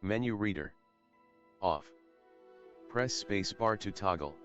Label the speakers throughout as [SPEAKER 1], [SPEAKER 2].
[SPEAKER 1] Menu reader. Off. Press spacebar to toggle.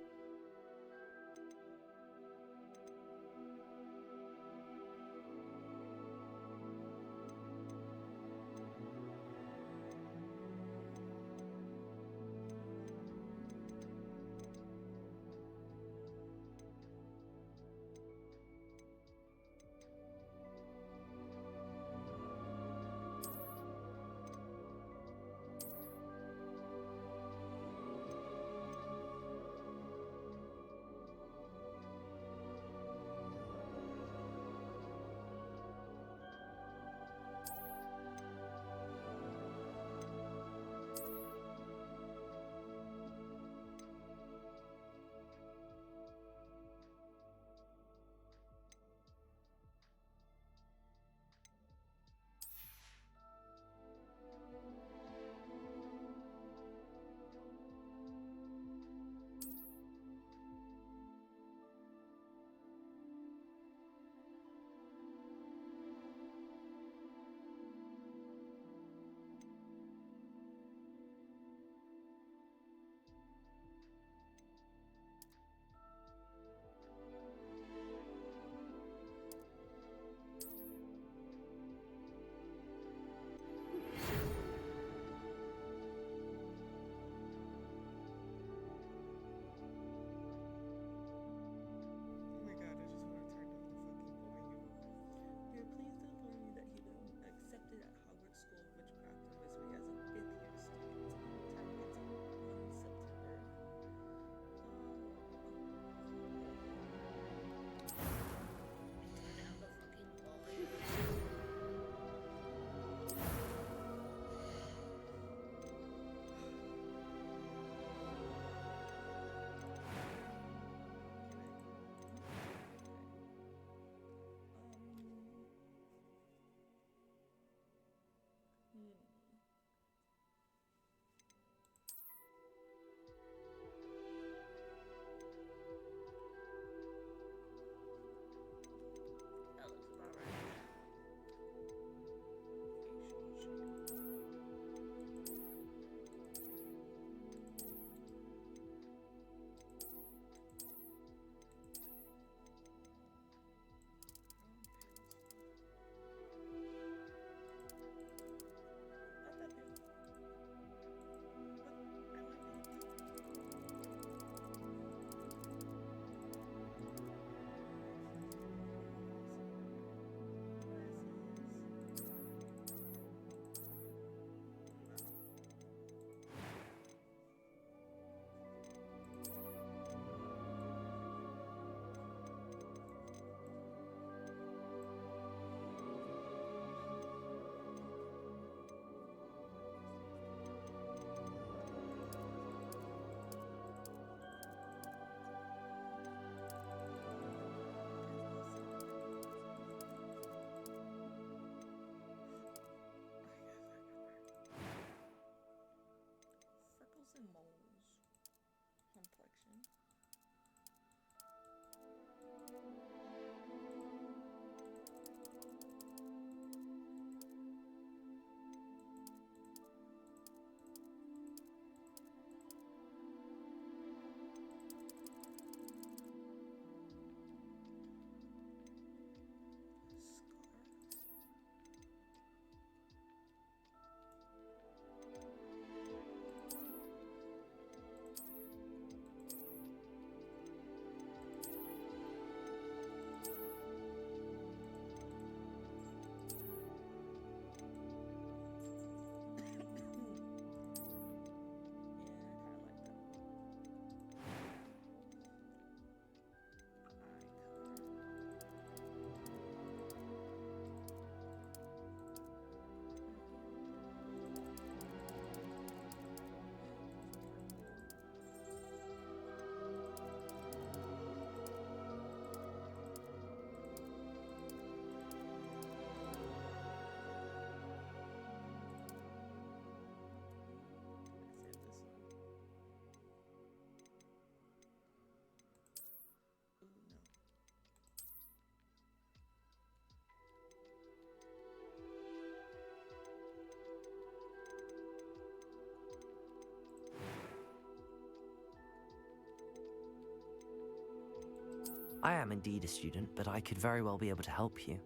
[SPEAKER 2] I am indeed a student, but I could very well be able to help you.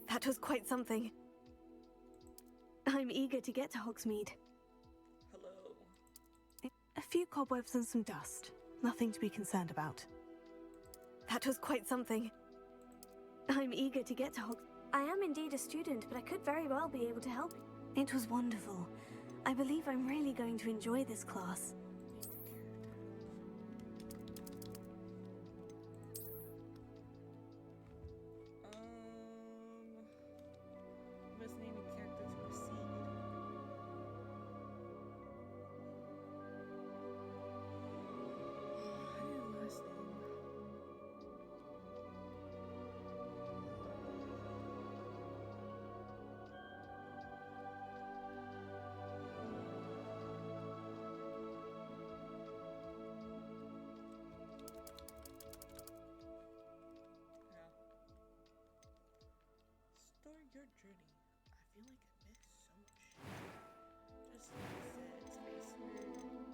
[SPEAKER 3] That was quite something. I'm eager to get to Hogsmeade.
[SPEAKER 4] Hello.
[SPEAKER 3] A few cobwebs and some dust. Nothing to be concerned about. That was quite something. I'm eager to get to Hogsmeade.
[SPEAKER 5] I am indeed a student, but I could very well be able to help.
[SPEAKER 3] It was wonderful. I believe I'm really going to enjoy this class.
[SPEAKER 4] Must name a character to proceed. I did last name. Start your journey. I feel like I missed so much. Just like I said, space where can't spoil.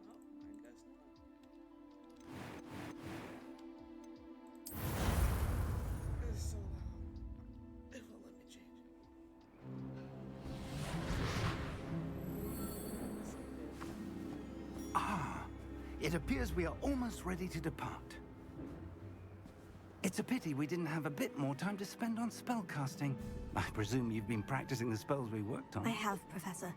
[SPEAKER 4] No, I guess not. It's so loud. It won't let me change it.
[SPEAKER 6] Ah, it appears we are almost ready to depart. It's a pity we didn't have a bit more time to spend on spellcasting. I presume you've been practicing the spells we worked on.
[SPEAKER 3] I have, Professor.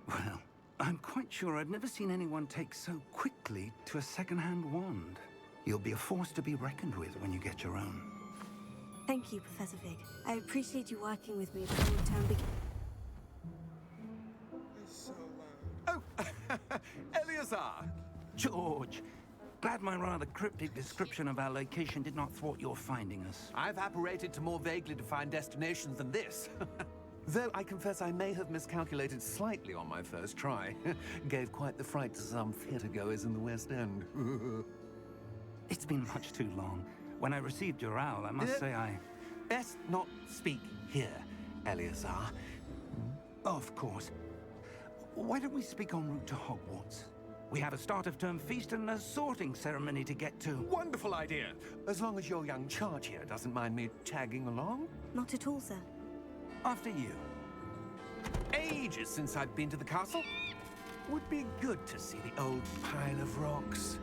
[SPEAKER 6] Well, I'm quite sure I've never seen anyone take so quickly to a second-hand wand. You'll be a force to be reckoned with when you get your own.
[SPEAKER 3] Thank you, Professor Fig. I appreciate you working with me before the term begins.
[SPEAKER 4] It's so loud.
[SPEAKER 7] Oh, Eleazar!
[SPEAKER 6] George, glad my rather cryptic description of our location did not thwart your finding us.
[SPEAKER 7] I've apparated to more vaguely defined destinations than this. Though I confess I may have miscalculated slightly on my first try. Gave quite the fright to some theatergoers in the West End.
[SPEAKER 6] It's been much too long. When I received your owl, I must say I...
[SPEAKER 7] Best not speak here, Eleazar.
[SPEAKER 6] Of course. Why don't we speak en route to Hogwarts? We have a start-of-term feast and a sorting ceremony to get to.
[SPEAKER 7] Wonderful idea. As long as your young charge here doesn't mind me tagging along.
[SPEAKER 3] Not at all, sir.
[SPEAKER 6] After you.
[SPEAKER 7] Ages since I've been to the castle. Would be good to see the old pile of rocks.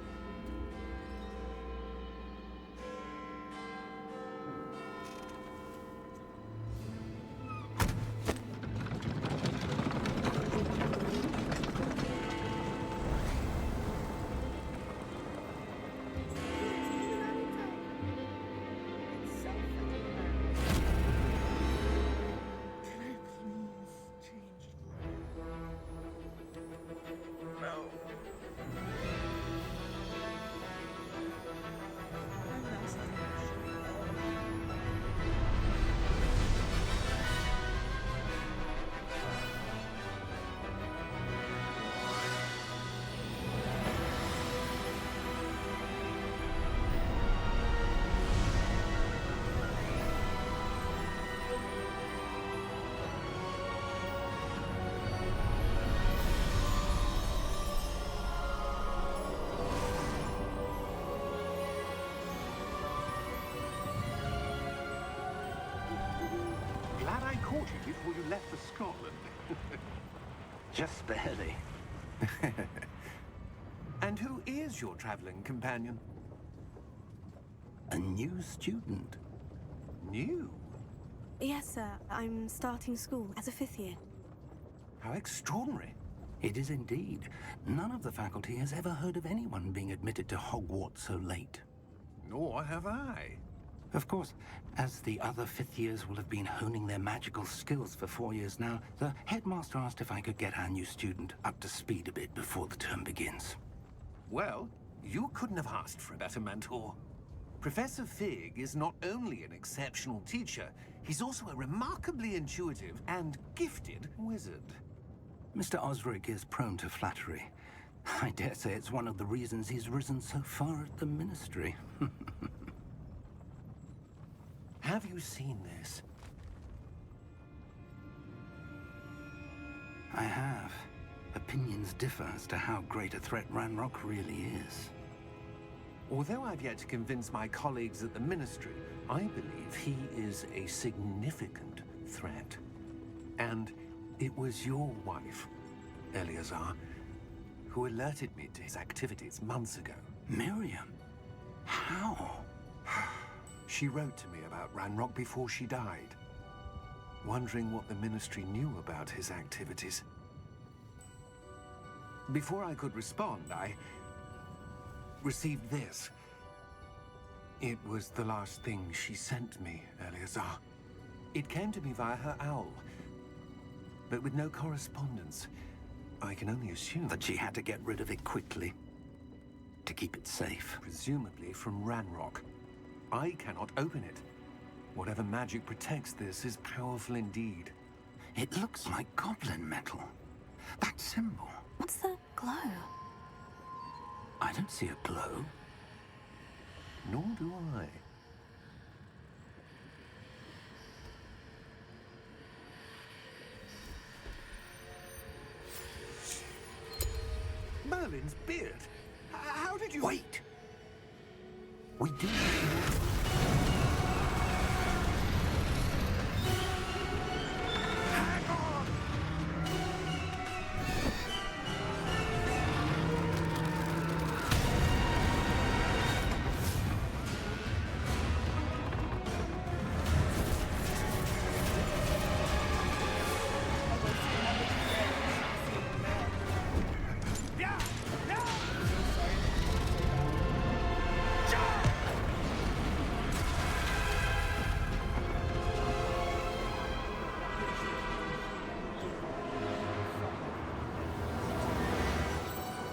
[SPEAKER 4] It's so fucking loud. Can I please change the light? No. My mouse is actually
[SPEAKER 7] Glad I caught you before you left for Scotland.
[SPEAKER 6] Just barely.
[SPEAKER 7] And who is your traveling companion?
[SPEAKER 6] A new student.
[SPEAKER 7] New?
[SPEAKER 3] Yes, sir. I'm starting school as a 5th year.
[SPEAKER 7] How extraordinary.
[SPEAKER 6] It is indeed. None of the faculty has ever heard of anyone being admitted to Hogwarts so late.
[SPEAKER 7] Nor have I.
[SPEAKER 6] Of course, as the other 5th years will have been honing their magical skills for 4 years now, the headmaster asked if I could get our new student up to speed a bit before the term begins.
[SPEAKER 7] Well, you couldn't have asked for a better mentor. Professor Fig is not only an exceptional teacher, he's also a remarkably intuitive and gifted wizard.
[SPEAKER 6] Mr. Osric is prone to flattery. I dare say it's one of the reasons he's risen so far at the ministry.
[SPEAKER 7] Have you seen this?
[SPEAKER 6] I have. A opinions differ as to how great a threat Ranrock really is.
[SPEAKER 7] Although I've yet to convince my colleagues at the Ministry, I believe he is a significant threat. And it was your wife, Eleazar, who alerted me to his activities months ago.
[SPEAKER 6] Miriam? How?
[SPEAKER 7] She wrote to me about Ranrock before she died, wondering what the Ministry knew about his activities. Before I could respond, I received this. It was the last thing she sent me, Eleazar. It came to me via her owl, but with no correspondence. I can only assume
[SPEAKER 6] That she had to get rid of it quickly to keep it safe.
[SPEAKER 7] presumably from Ranrock. I cannot open it. Whatever magic protects this is powerful indeed.
[SPEAKER 6] It looks like goblin metal. That symbol.
[SPEAKER 3] What's that glow?
[SPEAKER 6] I don't see a glow.
[SPEAKER 7] Nor do I. Merlin's beard. How did you...
[SPEAKER 6] Wait! We do.
[SPEAKER 7] Hang on! Yeah! Yeah!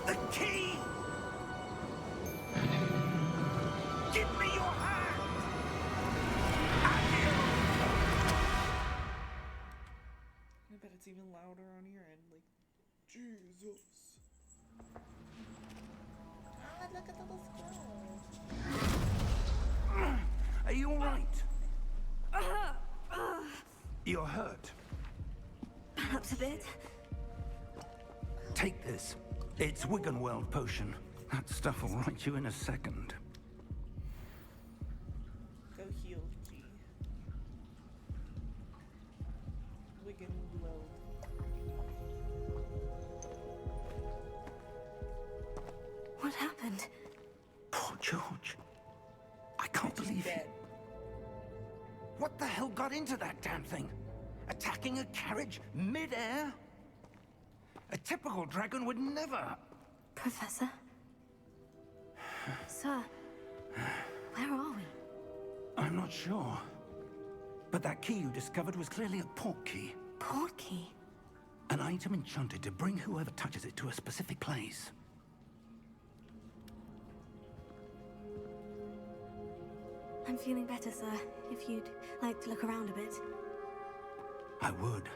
[SPEAKER 7] The key! Give me your hand!
[SPEAKER 4] I bet it's even louder on your end. Like, Jesus. Ah, look at the little squirrel.
[SPEAKER 6] Are you all right? You're hurt.
[SPEAKER 3] Perhaps a bit.
[SPEAKER 6] Take this. It's Wiggenweld potion. That stuff will right you in a second.
[SPEAKER 4] Go heal, G. Wigan Weld.
[SPEAKER 3] What happened?
[SPEAKER 6] Poor George. I can't believe
[SPEAKER 4] Dead.
[SPEAKER 6] it. What the hell got into that damn thing? Attacking a carriage mid-air? A typical dragon would never.
[SPEAKER 3] Professor? Sir, where are we?
[SPEAKER 6] I'm not sure. But that key you discovered was clearly a port key.
[SPEAKER 3] Port key?
[SPEAKER 6] An item enchanted to bring whoever touches it to a specific place.
[SPEAKER 3] I'm feeling better, sir. If you'd like to look around a bit.
[SPEAKER 6] I would.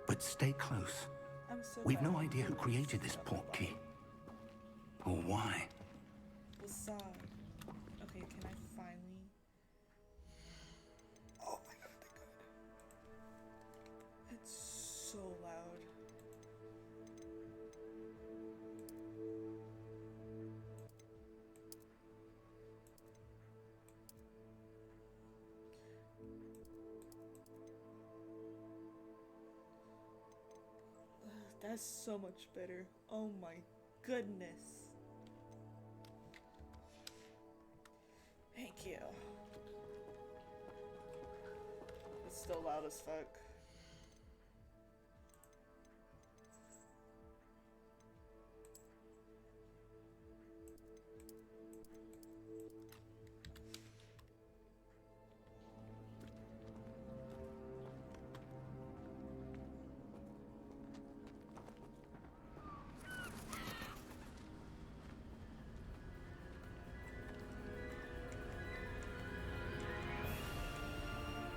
[SPEAKER 6] But stay close.
[SPEAKER 4] I'm so
[SPEAKER 6] We've
[SPEAKER 4] bad
[SPEAKER 6] no
[SPEAKER 4] at
[SPEAKER 6] idea who
[SPEAKER 4] feeling
[SPEAKER 6] created this
[SPEAKER 4] stuff
[SPEAKER 6] port
[SPEAKER 4] about
[SPEAKER 6] key. Or why.
[SPEAKER 4] Beside. Okay, can I finally... Oh my god, thank god. It's so loud. That's so much better. Oh my goodness. Thank you. It's still loud as fuck.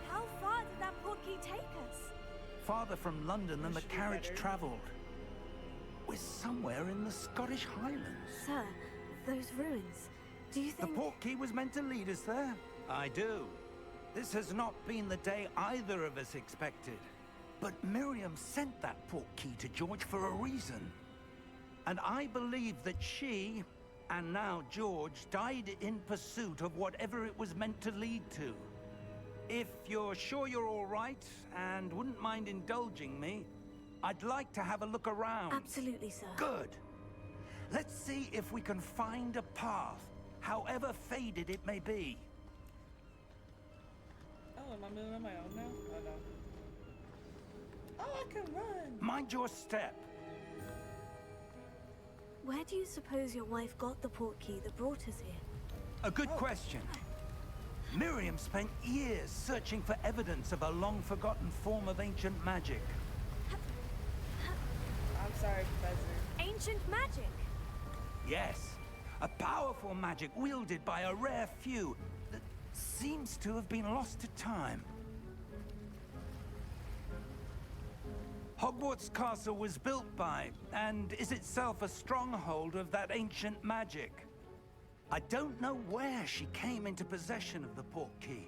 [SPEAKER 5] How far did that portkey take us?
[SPEAKER 6] Farther from London than the
[SPEAKER 4] Should be
[SPEAKER 6] carriage
[SPEAKER 4] better.
[SPEAKER 6] travelled. We're somewhere in the Scottish Highlands.
[SPEAKER 3] Sir, those ruins. Do you
[SPEAKER 6] The
[SPEAKER 3] think...
[SPEAKER 6] port key was meant to lead us there. I do. This has not been the day either of us expected. But Miriam sent that portkey to George for a reason. And I believe that she, and now George, died in pursuit of whatever it was meant to lead to. If you're sure you're all right, and wouldn't mind indulging me, I'd like to have a look around.
[SPEAKER 3] Absolutely, sir.
[SPEAKER 6] Good. Let's see if we can find a path, however faded it may be.
[SPEAKER 4] Oh, am I moving on my own now? Oh no. Oh, I can run!
[SPEAKER 6] Mind your step.
[SPEAKER 3] Where do you suppose your wife got the portkey that brought us here?
[SPEAKER 6] A good question. Miriam spent years searching for evidence of a long-forgotten form of ancient magic.
[SPEAKER 4] I'm sorry, Professor.
[SPEAKER 5] Ancient magic.
[SPEAKER 6] Yes, a powerful magic wielded by a rare few that seems to have been lost to time. Hogwarts Castle was built by, and is itself a stronghold of that ancient magic. I don't know where she came into possession of the portkey,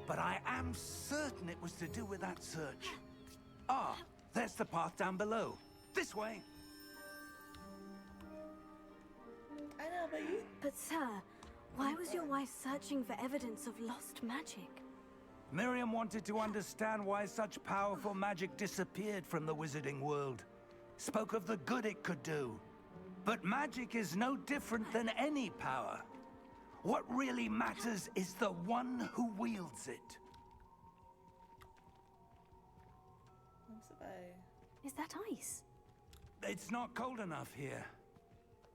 [SPEAKER 6] but I am certain it was to do with that search. Ah, there's the path down below. This way.
[SPEAKER 4] I know, but you...
[SPEAKER 3] But sir, why was your wife searching for evidence of lost magic?
[SPEAKER 6] Miriam wanted to understand why such powerful magic disappeared from the wizarding world. Spoke of the good it could do. But magic is no different than any power. What really matters is the one who wields it.
[SPEAKER 3] Is that ice?
[SPEAKER 6] It's not cold enough here.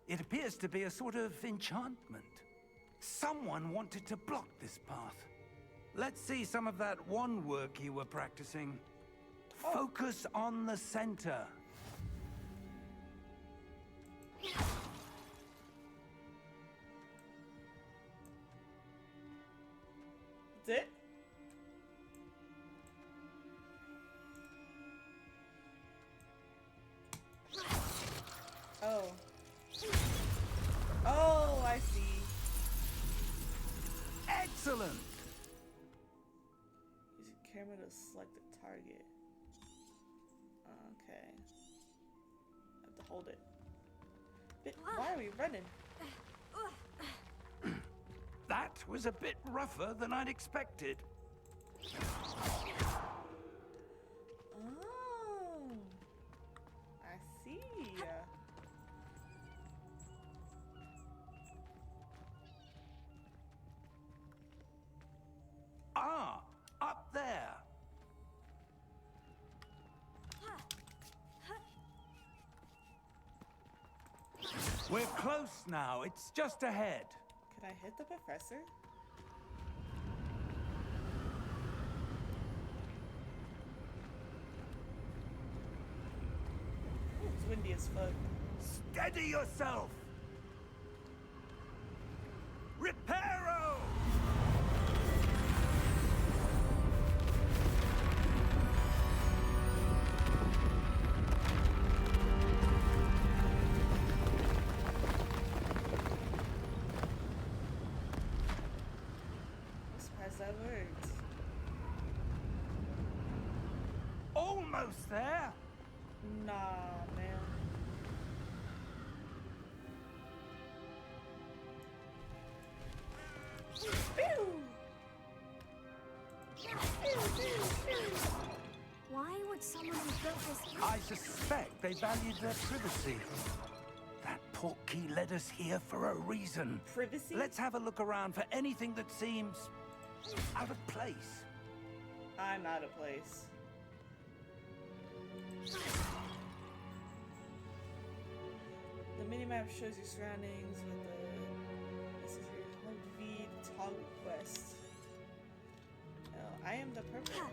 [SPEAKER 6] It appears to be a sort of enchantment. Someone wanted to block this path. Let's see some of that wand work you were practicing. Focus on the center.
[SPEAKER 4] That's it? Oh. Oh, I see.
[SPEAKER 6] Excellent!
[SPEAKER 4] Use your camera to select the target. Okay. I have to hold it. But why are we running?
[SPEAKER 6] That was a bit rougher than I'd expected.
[SPEAKER 4] Oh. I see.
[SPEAKER 6] Ah, up there. We're close now. It's just ahead.
[SPEAKER 4] Can I hit the professor? Ooh, it's windy as fuck.
[SPEAKER 6] Steady yourself. Reparo!
[SPEAKER 4] That worked.
[SPEAKER 6] Almost there.
[SPEAKER 4] Nah, man. Pew! Pew, pew, pew.
[SPEAKER 3] Why would someone who built this here?
[SPEAKER 6] I suspect they valued their privacy. That portkey led us here for a reason.
[SPEAKER 4] Privacy?
[SPEAKER 6] Let's have a look around for anything that seems out of place.
[SPEAKER 4] I'm out of place. The minimap shows your surroundings with the... This is your home feed toggle quest. Oh, I am the purple.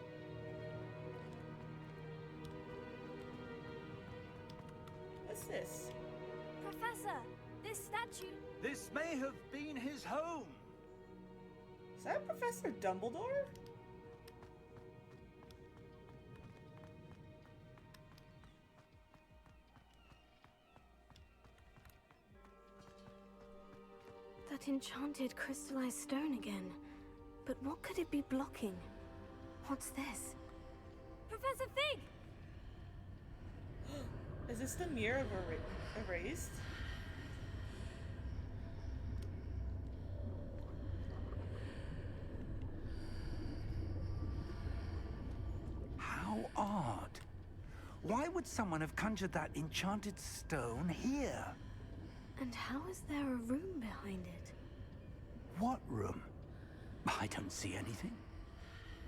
[SPEAKER 4] What's this?
[SPEAKER 5] Professor, this statue.
[SPEAKER 6] This may have been his home.
[SPEAKER 4] Is that Professor Dumbledore?
[SPEAKER 3] That enchanted crystallized stone again. But what could it be blocking? What's this?
[SPEAKER 5] Professor Fig!
[SPEAKER 4] Is this the mirror of erased?
[SPEAKER 6] How odd. Why would someone have conjured that enchanted stone here?
[SPEAKER 3] And how is there a room behind it?
[SPEAKER 6] What room? I don't see anything.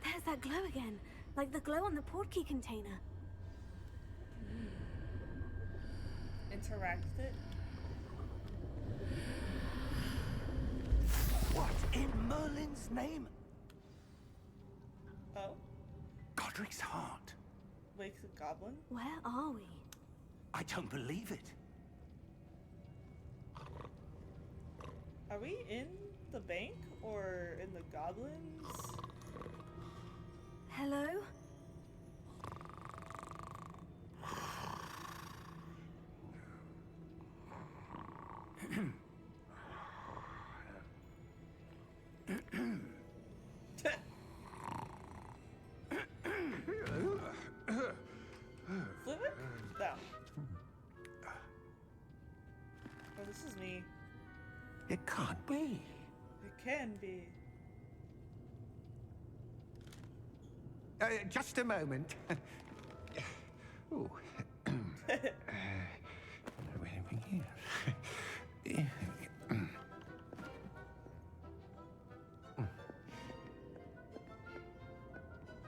[SPEAKER 3] There's that glow again, like the glow on the portkey container.
[SPEAKER 4] Interact with it?
[SPEAKER 6] What in Merlin's name?
[SPEAKER 4] Oh?
[SPEAKER 6] Godric's heart.
[SPEAKER 4] Wakes a goblin?
[SPEAKER 3] Where are we?
[SPEAKER 6] I don't believe it.
[SPEAKER 4] Are we in the bank or in the goblins?
[SPEAKER 3] Hello?
[SPEAKER 4] Flip it? Down. Oh, this is me.
[SPEAKER 6] It can't be.
[SPEAKER 4] It can be.
[SPEAKER 6] Just a moment. Ooh. Anything here?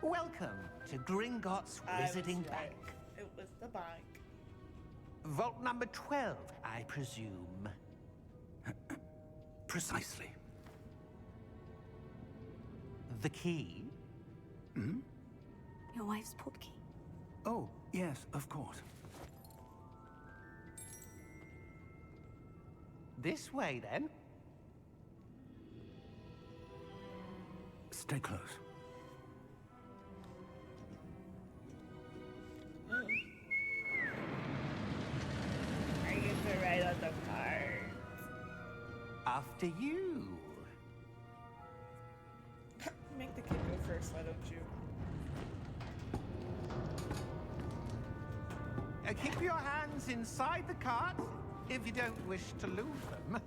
[SPEAKER 6] Welcome to Gringotts
[SPEAKER 4] I was
[SPEAKER 6] Wizarding
[SPEAKER 4] right.
[SPEAKER 6] Bank.
[SPEAKER 4] It was the bank.
[SPEAKER 6] Vault number 12, I presume. Precisely. The key? Hmm?
[SPEAKER 3] Your wife's portkey.
[SPEAKER 6] Oh, yes, of course. This way, then. Stay close.
[SPEAKER 4] I get to ride on the cart.
[SPEAKER 6] After you.
[SPEAKER 4] Make the kid go first, why don't you?
[SPEAKER 6] Keep your hands inside the cart if you don't wish to lose them.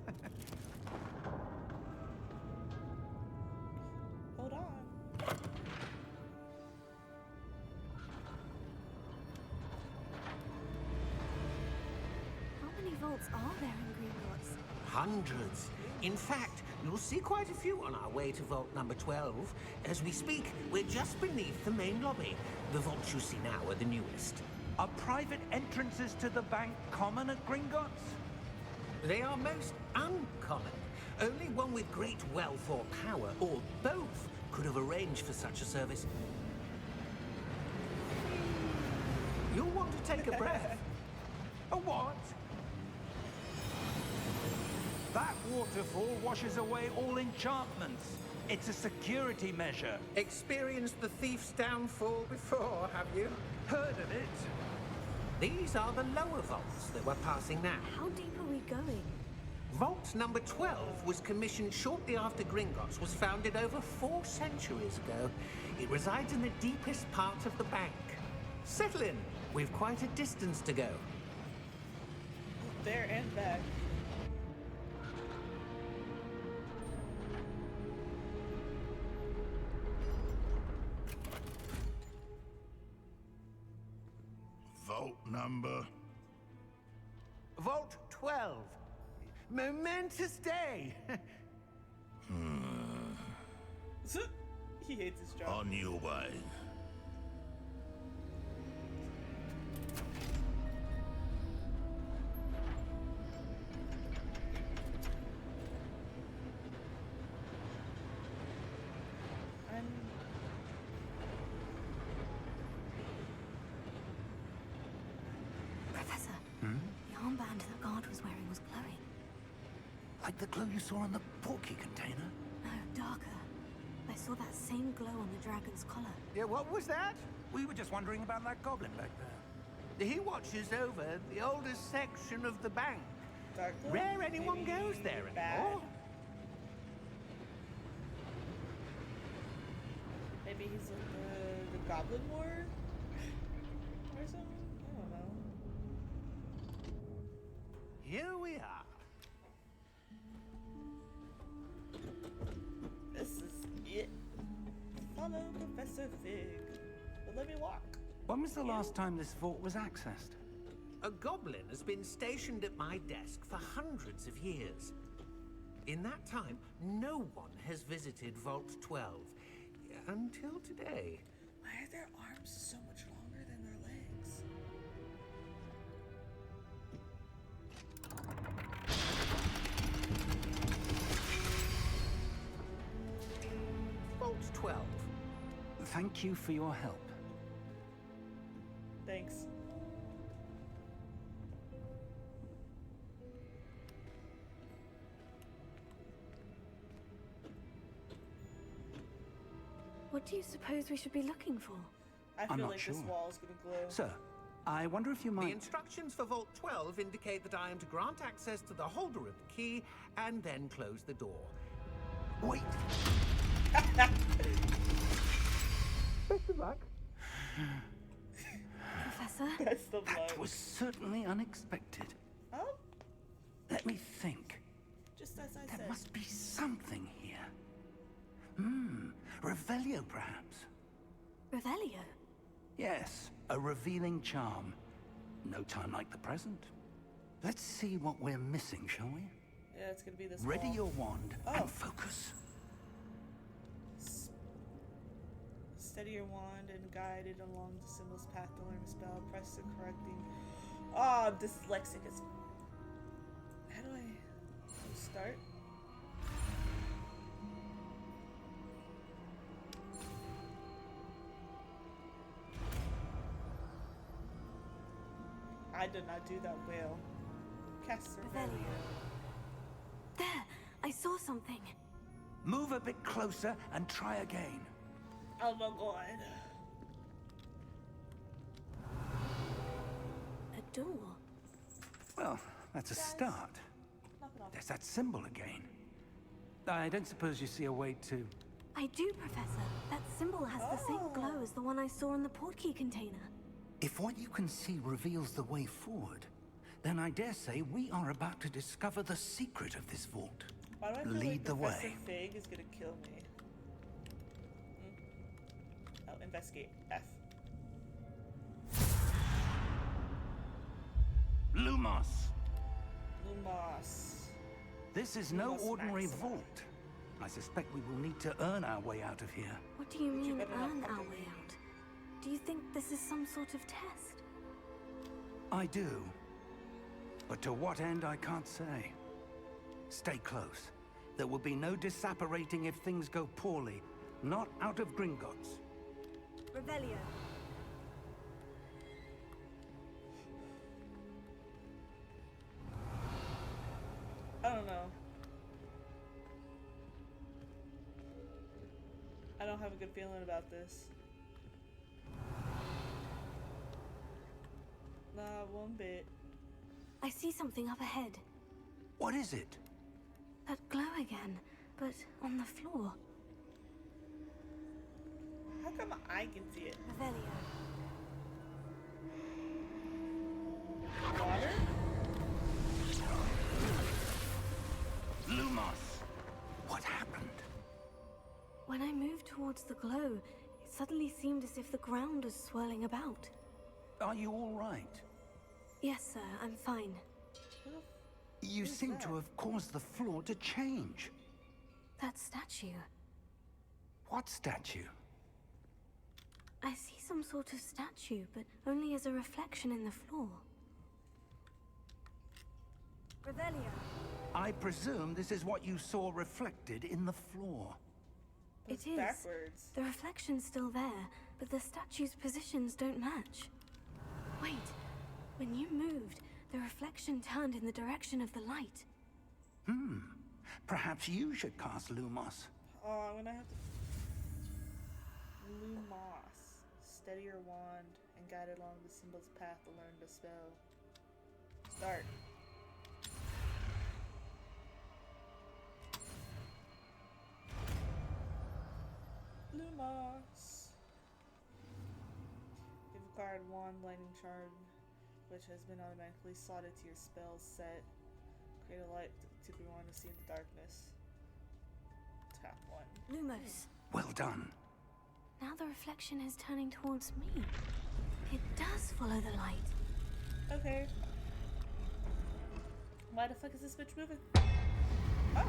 [SPEAKER 4] Hold on.
[SPEAKER 3] How many vaults are there in Gringotts?
[SPEAKER 7] Hundreds. In fact, you'll see quite a few on our way to vault number 12. As we speak, we're just beneath the main lobby. The vaults you see now are the newest.
[SPEAKER 6] Are private entrances to the bank common at Gringotts?
[SPEAKER 7] They are most uncommon. Only one with great wealth or power, or both, could have arranged for such a service. You'll want to take a breath.
[SPEAKER 6] A what? That waterfall washes away all enchantments. It's a security measure.
[SPEAKER 7] Experienced the thief's downfall before, have you?
[SPEAKER 6] Heard of it?
[SPEAKER 7] These are the lower vaults that we're passing now.
[SPEAKER 3] How deep are we going?
[SPEAKER 7] Vault number 12 was commissioned shortly after Gringotts was founded over 4 centuries ago. It resides in the deepest part of the bank. Settle in. We've quite a distance to go.
[SPEAKER 4] There and back.
[SPEAKER 8] Vault number.
[SPEAKER 6] Vault 12. Momentous day.
[SPEAKER 4] He hates his job.
[SPEAKER 8] On your way.
[SPEAKER 4] I'm...
[SPEAKER 3] Professor, the armband that guard was wearing was glowing.
[SPEAKER 6] Like the glow you saw on the portkey container?
[SPEAKER 3] No, darker. I saw that same glow on the dragon's collar.
[SPEAKER 6] Yeah, what was that? We were just wondering about that goblin back there. He watches over the oldest section of the bank.
[SPEAKER 4] Dark glow?
[SPEAKER 6] Rare anyone
[SPEAKER 4] Maybe
[SPEAKER 6] goes there
[SPEAKER 4] bad.
[SPEAKER 6] anymore.
[SPEAKER 4] Maybe he's in the Goblin War? or something? I don't know.
[SPEAKER 6] Here we are.
[SPEAKER 4] This is it. Follow Professor Fig. But let me walk.
[SPEAKER 6] When was the last time this vault was accessed?
[SPEAKER 7] A goblin has been stationed at my desk for hundreds of years. In that time, no one has visited Vault 12. Until today.
[SPEAKER 4] Why are their arms so much longer than their legs?
[SPEAKER 7] Vault 12.
[SPEAKER 6] Thank you for your help.
[SPEAKER 4] Thanks.
[SPEAKER 3] What do you suppose we should be looking for?
[SPEAKER 4] I
[SPEAKER 6] I'm
[SPEAKER 4] feel
[SPEAKER 6] not
[SPEAKER 4] like
[SPEAKER 6] sure.
[SPEAKER 4] this wall is gonna glow.
[SPEAKER 6] Sir, I wonder if you
[SPEAKER 7] The
[SPEAKER 6] might...
[SPEAKER 7] instructions for Vault 12 indicate that I am to grant access to the holder of the key and then close the door.
[SPEAKER 6] Wait!
[SPEAKER 7] Best of luck.
[SPEAKER 3] Professor?
[SPEAKER 4] Best of luck.
[SPEAKER 6] That was certainly unexpected.
[SPEAKER 4] Oh,
[SPEAKER 6] Let me think.
[SPEAKER 4] just as I
[SPEAKER 6] There
[SPEAKER 4] said.
[SPEAKER 6] must be something here. Revelio, perhaps?
[SPEAKER 3] Revelio?
[SPEAKER 6] Yes, a revealing charm. No time like the present. Let's see what we're missing, shall we?
[SPEAKER 4] Yeah, it's gonna be this
[SPEAKER 6] Ready
[SPEAKER 4] wall.
[SPEAKER 6] your wand
[SPEAKER 4] Oh.
[SPEAKER 6] and focus.
[SPEAKER 4] Steady your wand and guide it along the symbol's path to learn a spell. Press the correcting. Oh, I'm dyslexic as. How do I start? I did not do that well. Cast Revelio.
[SPEAKER 3] There! I saw something.
[SPEAKER 6] Move a bit closer and try again.
[SPEAKER 4] Oh my god.
[SPEAKER 3] A door.
[SPEAKER 6] Well, that's a start.
[SPEAKER 4] Knock it off.
[SPEAKER 6] There's that symbol again. I don't suppose you see a way to...
[SPEAKER 3] I do, Professor. That symbol has the same glow as the one I saw in the portkey container.
[SPEAKER 6] If what you can see reveals the way forward, then I dare say we are about to discover the secret of this vault.
[SPEAKER 4] Why do I feel
[SPEAKER 6] Lead
[SPEAKER 4] like
[SPEAKER 6] the
[SPEAKER 4] Professor
[SPEAKER 6] way.
[SPEAKER 4] Fig is gonna kill me? Oh, investigate. F.
[SPEAKER 6] Lumos!
[SPEAKER 4] Lumos.
[SPEAKER 6] This is no
[SPEAKER 4] Lumos
[SPEAKER 6] ordinary
[SPEAKER 4] Maxima.
[SPEAKER 6] vault. I suspect we will need to earn our way out of here.
[SPEAKER 3] What do you mean,
[SPEAKER 4] better not
[SPEAKER 3] earn our
[SPEAKER 4] fucking-
[SPEAKER 3] way out? Do you think this is some sort of test?
[SPEAKER 6] I do. But to what end, I can't say. Stay close. There will be no disapparating if things go poorly. Not out of Gringotts.
[SPEAKER 3] Revelio.
[SPEAKER 4] I don't know. I don't have a good feeling about this. Not one bit.
[SPEAKER 3] I see something up ahead.
[SPEAKER 6] What is it?
[SPEAKER 3] That glow again, but on the floor.
[SPEAKER 4] How come I can see it?
[SPEAKER 3] Revelio.
[SPEAKER 4] Water?
[SPEAKER 6] Lumos! What happened?
[SPEAKER 3] When I moved towards the glow, it suddenly seemed as if the ground was swirling about.
[SPEAKER 6] Are you all right?
[SPEAKER 3] Yes, sir, I'm fine.
[SPEAKER 6] You seem to have caused the floor to change.
[SPEAKER 3] That statue.
[SPEAKER 6] What statue?
[SPEAKER 3] I see some sort of statue, but only as a reflection in the floor. Revelio.
[SPEAKER 6] I presume this is what you saw reflected in the floor.
[SPEAKER 4] It's
[SPEAKER 3] It is.
[SPEAKER 4] backwards.
[SPEAKER 3] The reflection's still there, but the statue's positions don't match. Wait, when you moved, the reflection turned in the direction of the light.
[SPEAKER 6] Perhaps you should cast Lumos.
[SPEAKER 4] Oh, I'm gonna have to. Lumos. Steady your wand and guide it along the symbol's path to learn the spell. Start. Lumos. Give a Guard Wand Lightning Charm, which has been automatically slotted to your spell set. Create a light to be worn to see in the darkness. Tap 1.
[SPEAKER 3] Lumos.
[SPEAKER 6] Well done.
[SPEAKER 3] Now the reflection is turning towards me. It does follow the light.
[SPEAKER 4] Okay. Why the fuck is this bitch moving? Oh!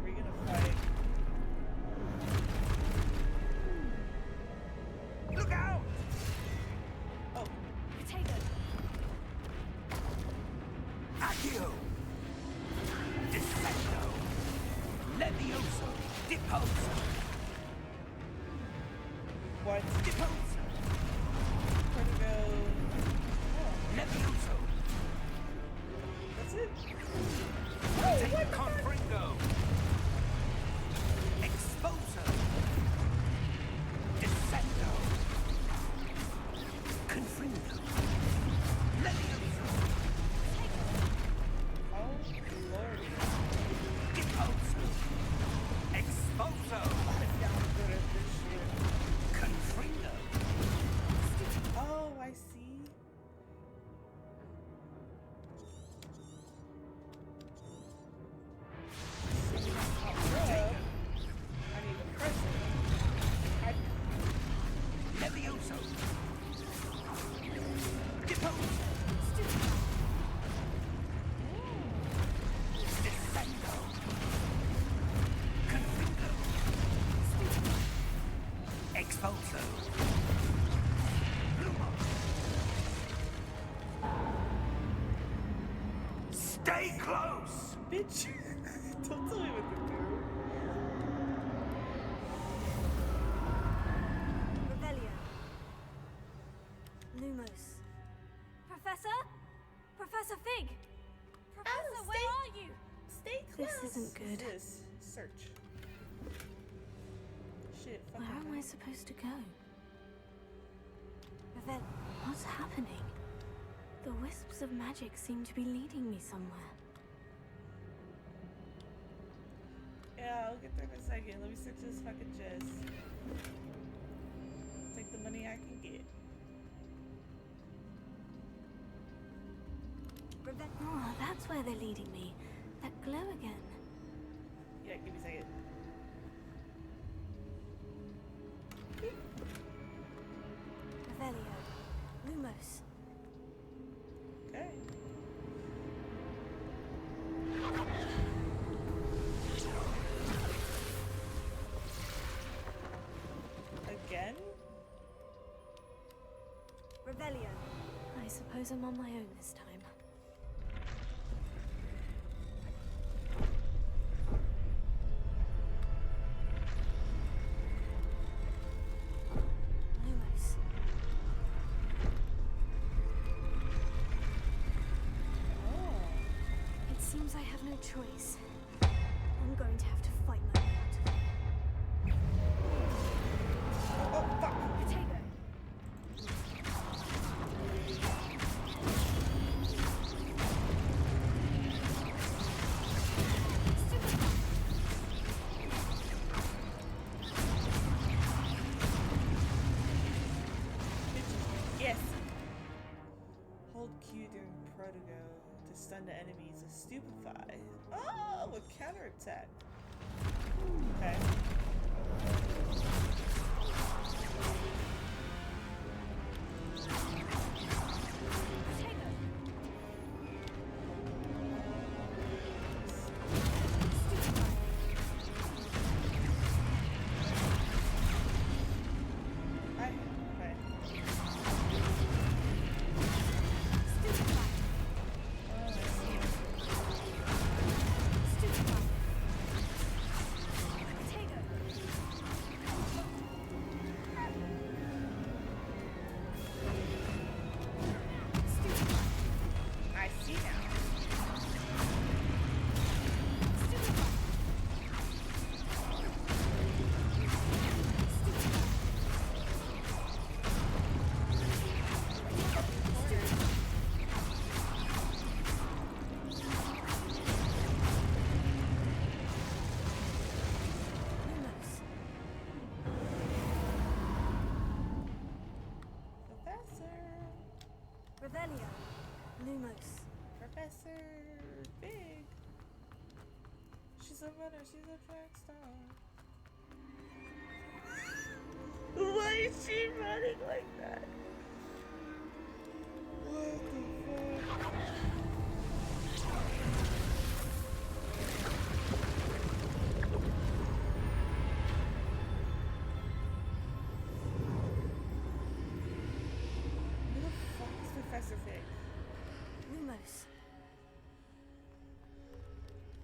[SPEAKER 4] We're gonna fight.
[SPEAKER 6] Look out!
[SPEAKER 4] Oh.
[SPEAKER 5] Potato.
[SPEAKER 6] Accio! Descendo! Levioso! Deposo!
[SPEAKER 4] What?
[SPEAKER 6] Deposo!
[SPEAKER 4] Where to go?
[SPEAKER 6] Levioso!
[SPEAKER 4] That's it?
[SPEAKER 6] Take Confringo! Exposo! Descendo! Confringo! Levioso!
[SPEAKER 4] Oh, Lord.
[SPEAKER 6] Deposo! Exposo!
[SPEAKER 4] I'm down good at this shit.
[SPEAKER 6] Confringo!
[SPEAKER 4] Oh, I see. I need to press it.
[SPEAKER 6] Levioso! Deposo! Descendo! Confringo! Expulso! Lumo! Stay close!
[SPEAKER 4] Bitch. Don't tell me what to do.
[SPEAKER 5] Revelio.
[SPEAKER 3] Lumos.
[SPEAKER 5] Professor? Professor Fig! Professor,
[SPEAKER 4] Oh,
[SPEAKER 5] where
[SPEAKER 4] stay-
[SPEAKER 5] are you?
[SPEAKER 4] Stay close.
[SPEAKER 3] This isn't good.
[SPEAKER 4] This. Search. Shit, fuck
[SPEAKER 3] Where am I supposed to go? What's happening? The wisps of magic seem to be leading me somewhere.
[SPEAKER 4] Yeah, I'll get there in a second. Let me search this fucking chest. Take the money I can get.
[SPEAKER 3] Oh, that's where they're leading me. That glow again.
[SPEAKER 4] Yeah, give me a second.
[SPEAKER 3] Revelio. Lumos.
[SPEAKER 4] Okay. Again?
[SPEAKER 5] Revelio.
[SPEAKER 3] I suppose I'm on my own this time. Lumos.
[SPEAKER 4] Oh.
[SPEAKER 3] It seems I have no choice. I'm going to have to fight my way out of here.
[SPEAKER 4] Oh, fuck!
[SPEAKER 5] Potato.
[SPEAKER 4] Yes! Hold Q during Protego to stun the enemies and stupefy. Oh, a counterattack. Okay.
[SPEAKER 5] Potato.
[SPEAKER 4] Okay.
[SPEAKER 5] Stupefy.
[SPEAKER 4] Oh, I see.
[SPEAKER 5] Stupefy. Potato. Revelio. Lumos.
[SPEAKER 4] Professor Big. She's a runner, she's a track star. Why is she running like that? What the fuck? Who the fuck is Professor Fig?
[SPEAKER 5] Lumos.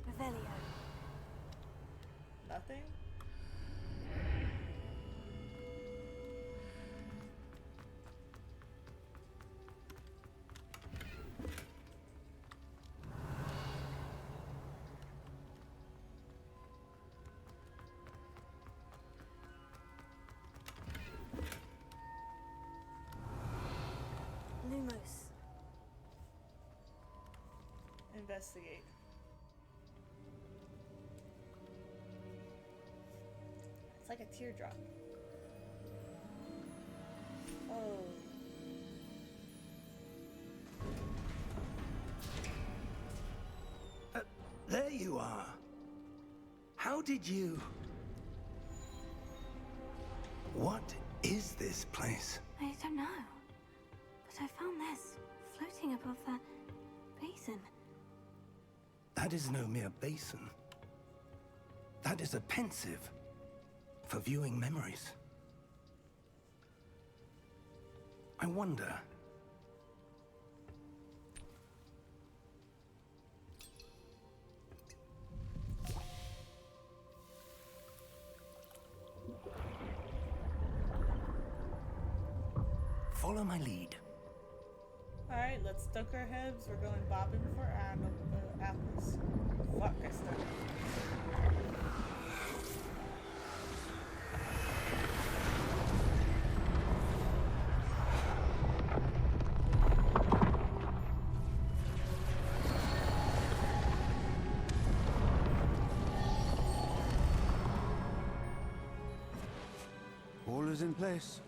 [SPEAKER 5] Revelio.
[SPEAKER 4] Nothing?
[SPEAKER 5] Lumos.
[SPEAKER 4] Investigate. It's like a teardrop. Oh.
[SPEAKER 6] There you are. How did you... What is this place?
[SPEAKER 3] I don't know. But I found this floating above that basin.
[SPEAKER 6] That is no mere basin. That is a pensive for viewing memories. I wonder... Follow my lead.
[SPEAKER 4] Alright, let's duck our heads. We're going bobbing for apples. Fuck, I stuck.
[SPEAKER 9] All is in place.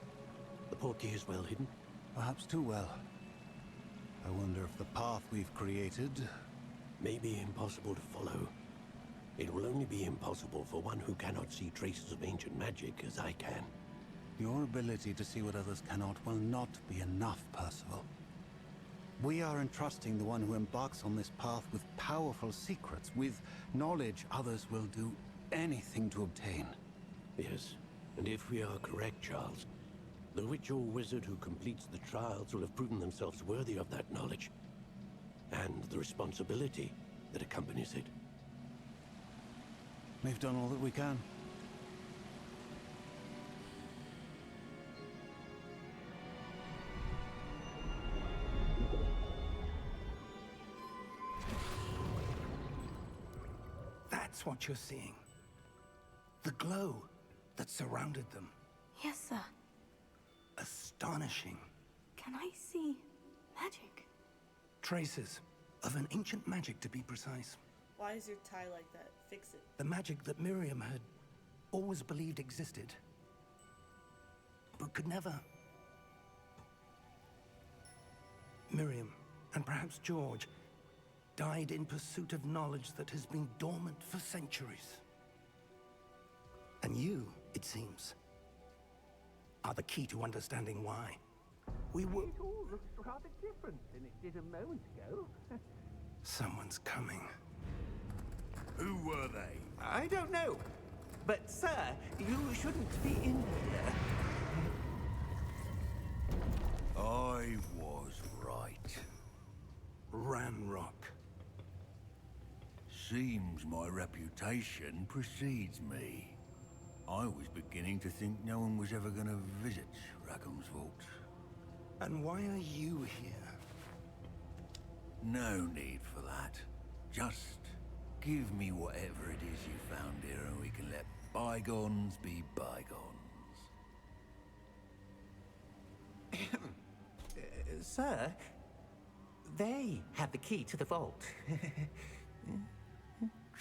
[SPEAKER 10] The portkey is well hidden.
[SPEAKER 9] Perhaps too well. I wonder if the path we've created...
[SPEAKER 10] May be impossible to follow. It will only be impossible for one who cannot see traces of ancient magic as I can.
[SPEAKER 9] Your ability to see what others cannot will not be enough, Percival. We are entrusting the one who embarks on this path with powerful secrets, with knowledge others will do anything to obtain.
[SPEAKER 10] Yes, and if we are correct, Charles, the witch or wizard who completes the trials will have proven themselves worthy of that knowledge, and the responsibility that accompanies it.
[SPEAKER 9] We've done all that we can.
[SPEAKER 6] That's what you're seeing. The glow that surrounded them.
[SPEAKER 3] Yes, sir.
[SPEAKER 6] Astonishing.
[SPEAKER 3] Can I see magic?
[SPEAKER 6] Traces of an ancient magic, to be precise.
[SPEAKER 4] Why is your tie like that? Fix it.
[SPEAKER 6] The magic that Miriam had always believed existed, but could never. Miriam, and perhaps George, died in pursuit of knowledge that has been dormant for centuries. And you, it seems, are the key to understanding why. We were...
[SPEAKER 11] It all looks rather different than it did a moment ago.
[SPEAKER 6] Someone's coming.
[SPEAKER 8] Who were they?
[SPEAKER 11] I don't know. But, sir, you shouldn't be in here.
[SPEAKER 8] I was right.
[SPEAKER 6] Ranrock.
[SPEAKER 8] Seems my reputation precedes me. I was beginning to think no one was ever going to visit Rackham's vault.
[SPEAKER 6] And why are you here?
[SPEAKER 8] No need for that. Just give me whatever it is you found here and we can let bygones be bygones.
[SPEAKER 11] Sir, they have the key to the vault.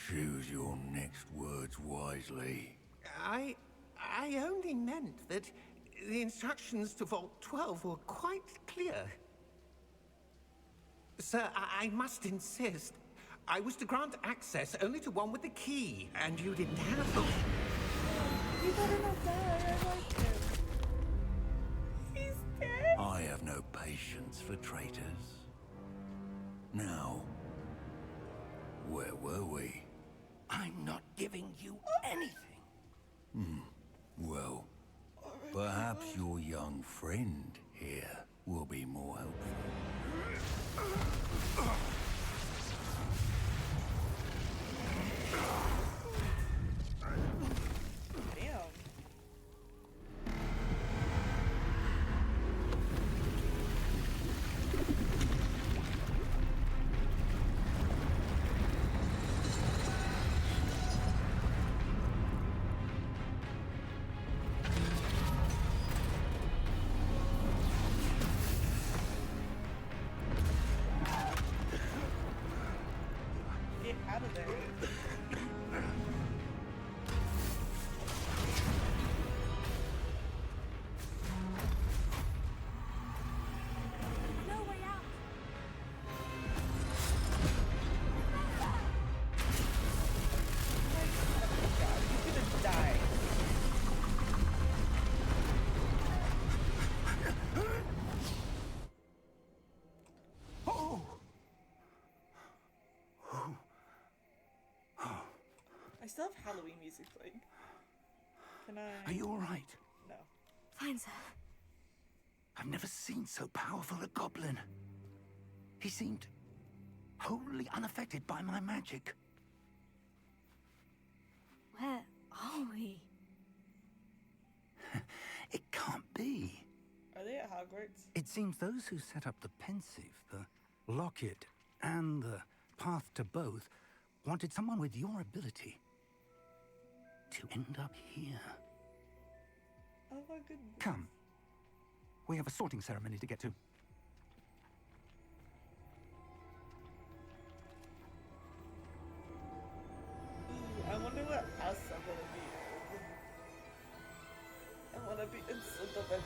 [SPEAKER 8] Choose your next words wisely.
[SPEAKER 11] I only meant that the instructions to Vault 12 were quite clear. Sir, I must insist. I was to grant access only to one with the key, and you didn't have them.
[SPEAKER 4] You better not die. I like him. He's dead.
[SPEAKER 8] I have no patience for traitors. Now, where were we?
[SPEAKER 6] I'm not giving you anything.
[SPEAKER 8] Well, perhaps your young friend here will be more helpful.
[SPEAKER 4] Damn. Get out of there.
[SPEAKER 5] No way out.
[SPEAKER 4] God, he's gonna die. I still have Halloween music playing. Can I?
[SPEAKER 6] Are you all right?
[SPEAKER 4] No.
[SPEAKER 3] Fine, sir.
[SPEAKER 6] I've never seen so powerful a goblin. He seemed wholly unaffected by my magic.
[SPEAKER 3] Where are we?
[SPEAKER 6] It can't be.
[SPEAKER 4] Are they at Hogwarts?
[SPEAKER 6] It seems those who set up the pensive, the locket, and the path to both wanted someone with your ability to end up here.
[SPEAKER 4] Oh my goodness.
[SPEAKER 6] Come. We have a sorting ceremony to get to.
[SPEAKER 4] Ooh, I wonder what house I'm gonna be in. I wanna be in Slytherin.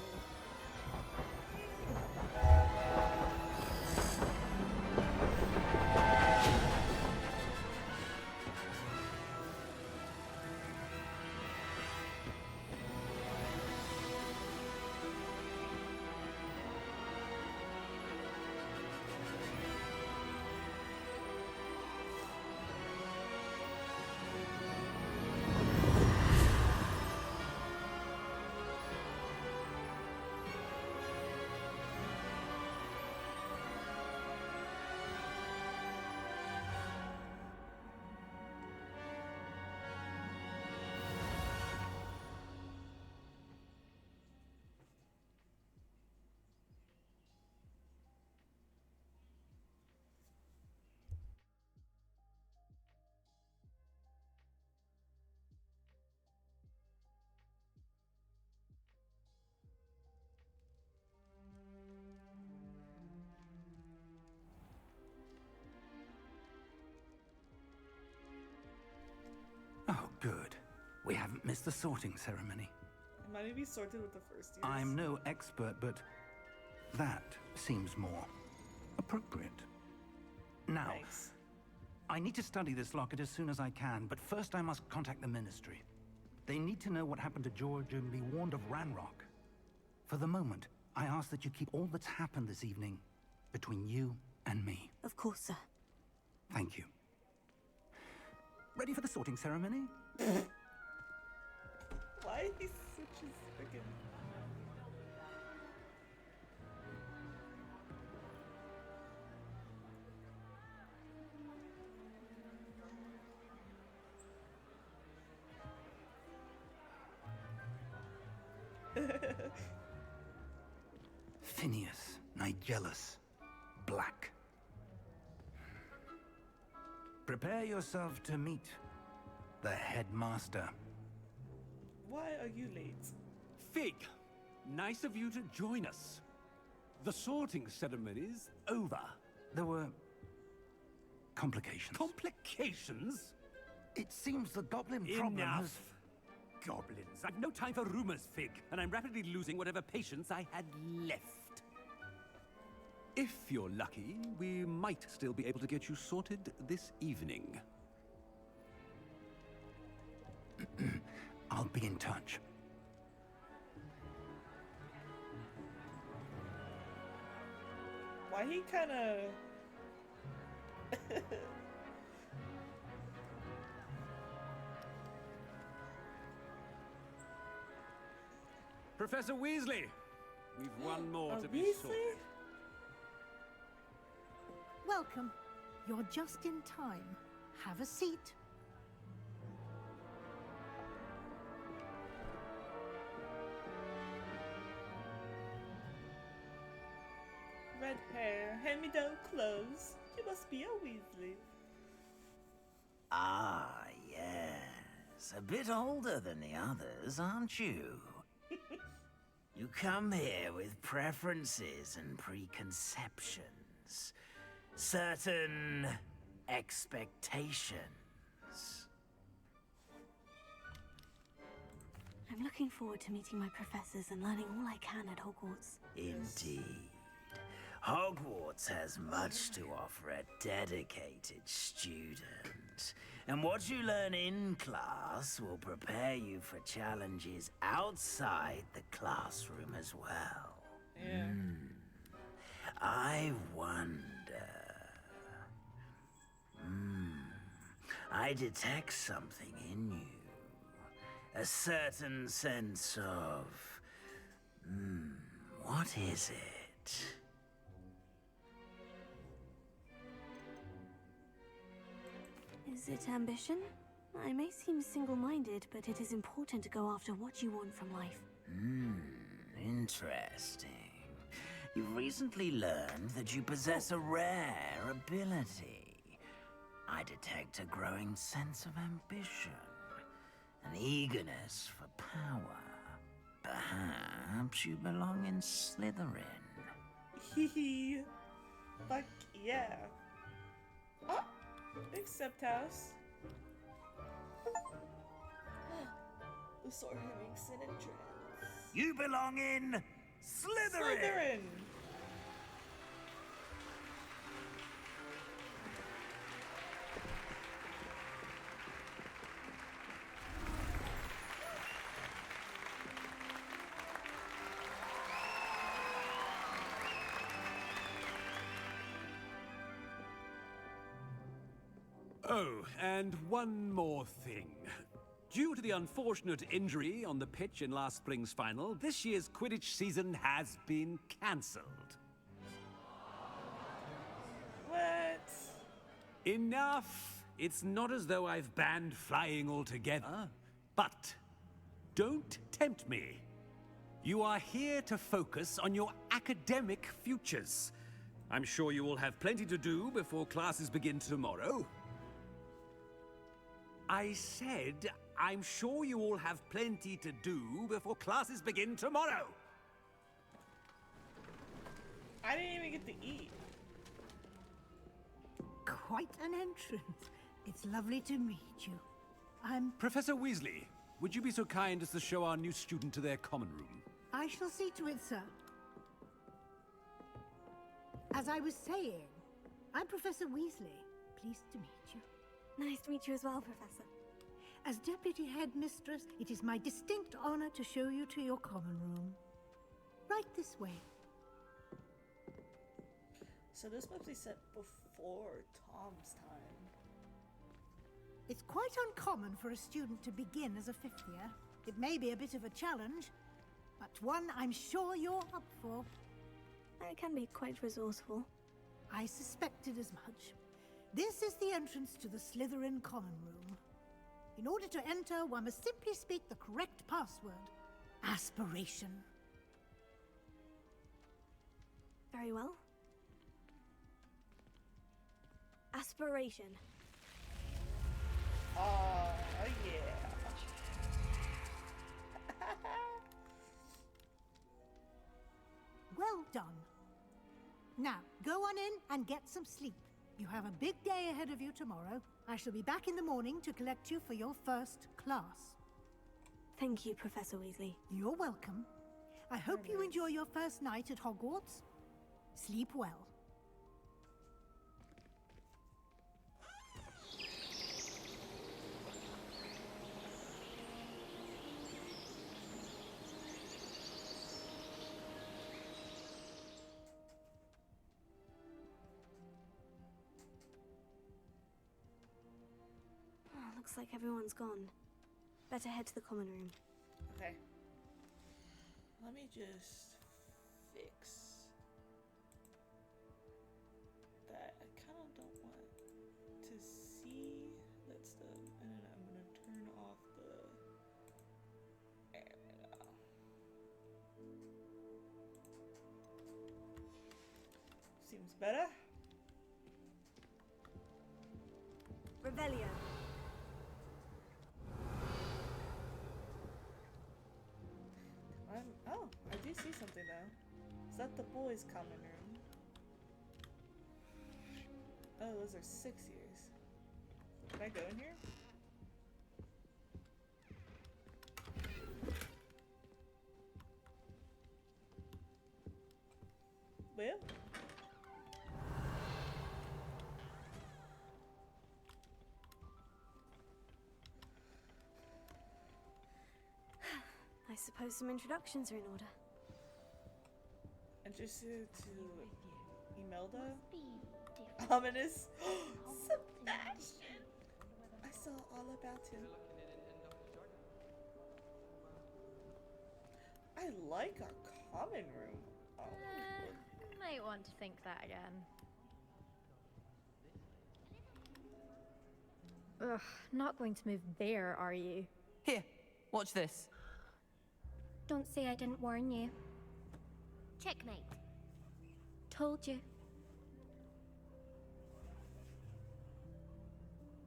[SPEAKER 6] Oh, good. We haven't missed the sorting ceremony.
[SPEAKER 4] Am I gonna be sorted with the first years?
[SPEAKER 6] I'm no expert, but that seems more appropriate. Now,
[SPEAKER 4] Thanks.
[SPEAKER 6] I need to study this locket as soon as I can, but first I must contact the Ministry. They need to know what happened to George and be warned of Ranrock. For the moment, I ask that you keep all that's happened this evening between you and me.
[SPEAKER 3] Of course, sir.
[SPEAKER 6] Thank you. Ready for the sorting ceremony?
[SPEAKER 4] Why is he such a freaking...
[SPEAKER 6] Phineas, Nigellus, Black. Prepare yourself to meet the headmaster.
[SPEAKER 4] Why are you late?
[SPEAKER 12] Fig, nice of you to join us. The sorting ceremony's over.
[SPEAKER 6] There were complications.
[SPEAKER 12] Complications?
[SPEAKER 6] It seems the goblin problem
[SPEAKER 12] Enough.
[SPEAKER 6] has...
[SPEAKER 12] Goblins. I've no time for rumors, Fig, and I'm rapidly losing whatever patience I had left. If you're lucky, we might still be able to get you sorted this evening.
[SPEAKER 6] I'll be in touch.
[SPEAKER 4] Why he kinda...
[SPEAKER 12] Professor Weasley, we've one more to be
[SPEAKER 4] Weasley?
[SPEAKER 12] sorted.
[SPEAKER 13] Welcome. You're just in time. Have a seat.
[SPEAKER 4] Red hair, hand-me-down clothes. You must be a Weasley.
[SPEAKER 14] Ah, yes. A bit older than the others, aren't you? You come here with preferences and preconceptions. Certain expectations.
[SPEAKER 3] I'm looking forward to meeting my professors and learning all I can at Hogwarts.
[SPEAKER 14] Indeed. Hogwarts has much to offer a dedicated student. And what you learn in class will prepare you for challenges outside the classroom as well.
[SPEAKER 4] Yeah.
[SPEAKER 14] I wonder... I detect something in you. A certain sense of... what is it?
[SPEAKER 3] Is it ambition? I may seem single-minded, but it is important to go after what you want from life.
[SPEAKER 14] Interesting. You've recently learned that you possess a rare ability. I detect a growing sense of ambition, an eagerness for power. Perhaps you belong in Slytherin.
[SPEAKER 4] Hee. Fuck yeah. Oh, accept house. The Sorting makes an entrance.
[SPEAKER 14] You belong in Slytherin!
[SPEAKER 4] Slytherin!
[SPEAKER 12] Oh, and one more thing. Due to the unfortunate injury on the pitch in last spring's final, this year's Quidditch season has been cancelled.
[SPEAKER 4] What?
[SPEAKER 12] Enough! It's not as though I've banned flying altogether. But don't tempt me. You are here to focus on your academic futures. I'm sure you will have plenty to do before classes begin tomorrow. I said, I'm sure you all have plenty to do before classes begin tomorrow.
[SPEAKER 4] I didn't even get to eat.
[SPEAKER 13] Quite an entrance. It's lovely to meet you. I'm...
[SPEAKER 12] Professor Weasley, would you be so kind as to show our new student to their common room?
[SPEAKER 13] I shall see to it, sir. As I was saying, I'm Professor Weasley. Pleased to meet you.
[SPEAKER 3] Nice to meet you as well, Professor.
[SPEAKER 13] As Deputy Headmistress, it is my distinct honor to show you to your common room. Right this way.
[SPEAKER 4] So this must be set before Tom's time.
[SPEAKER 13] It's quite uncommon for a student to begin as a fifth year. It may be a bit of a challenge, but one I'm sure you're up for.
[SPEAKER 3] I can be quite resourceful.
[SPEAKER 13] I suspected as much. This is the entrance to the Slytherin common room. In order to enter, one must simply speak the correct password. Aspiration.
[SPEAKER 3] Very well. Aspiration.
[SPEAKER 4] Oh, yeah.
[SPEAKER 13] Well done. Now, go on in and get some sleep. You have a big day ahead of you tomorrow. I shall be back in the morning to collect you for your first class.
[SPEAKER 3] Thank you, Professor Weasley.
[SPEAKER 13] You're welcome. I hope you enjoy your first night at Hogwarts. Sleep well.
[SPEAKER 3] Oh, looks like everyone's gone. Better head to the common room.
[SPEAKER 4] Okay. Let me just fix that. I kind of don't want to see that stuff. And then I'm going to turn off the... There we go. Seems better.
[SPEAKER 3] Revelio.
[SPEAKER 4] Oh, I do see something now. Is that the boys' common room? Oh, those are 6 years. Can I go in here? Well.
[SPEAKER 3] I suppose some introductions are in order.
[SPEAKER 4] Introduced to Imelda? Ominous? Sebastian! I saw all about him. I like our common room. Oh,
[SPEAKER 15] Might want to think that again. Ugh, not going to move there, are you?
[SPEAKER 16] Here, watch this.
[SPEAKER 15] Don't say I didn't warn you.
[SPEAKER 17] Checkmate.
[SPEAKER 15] Told you.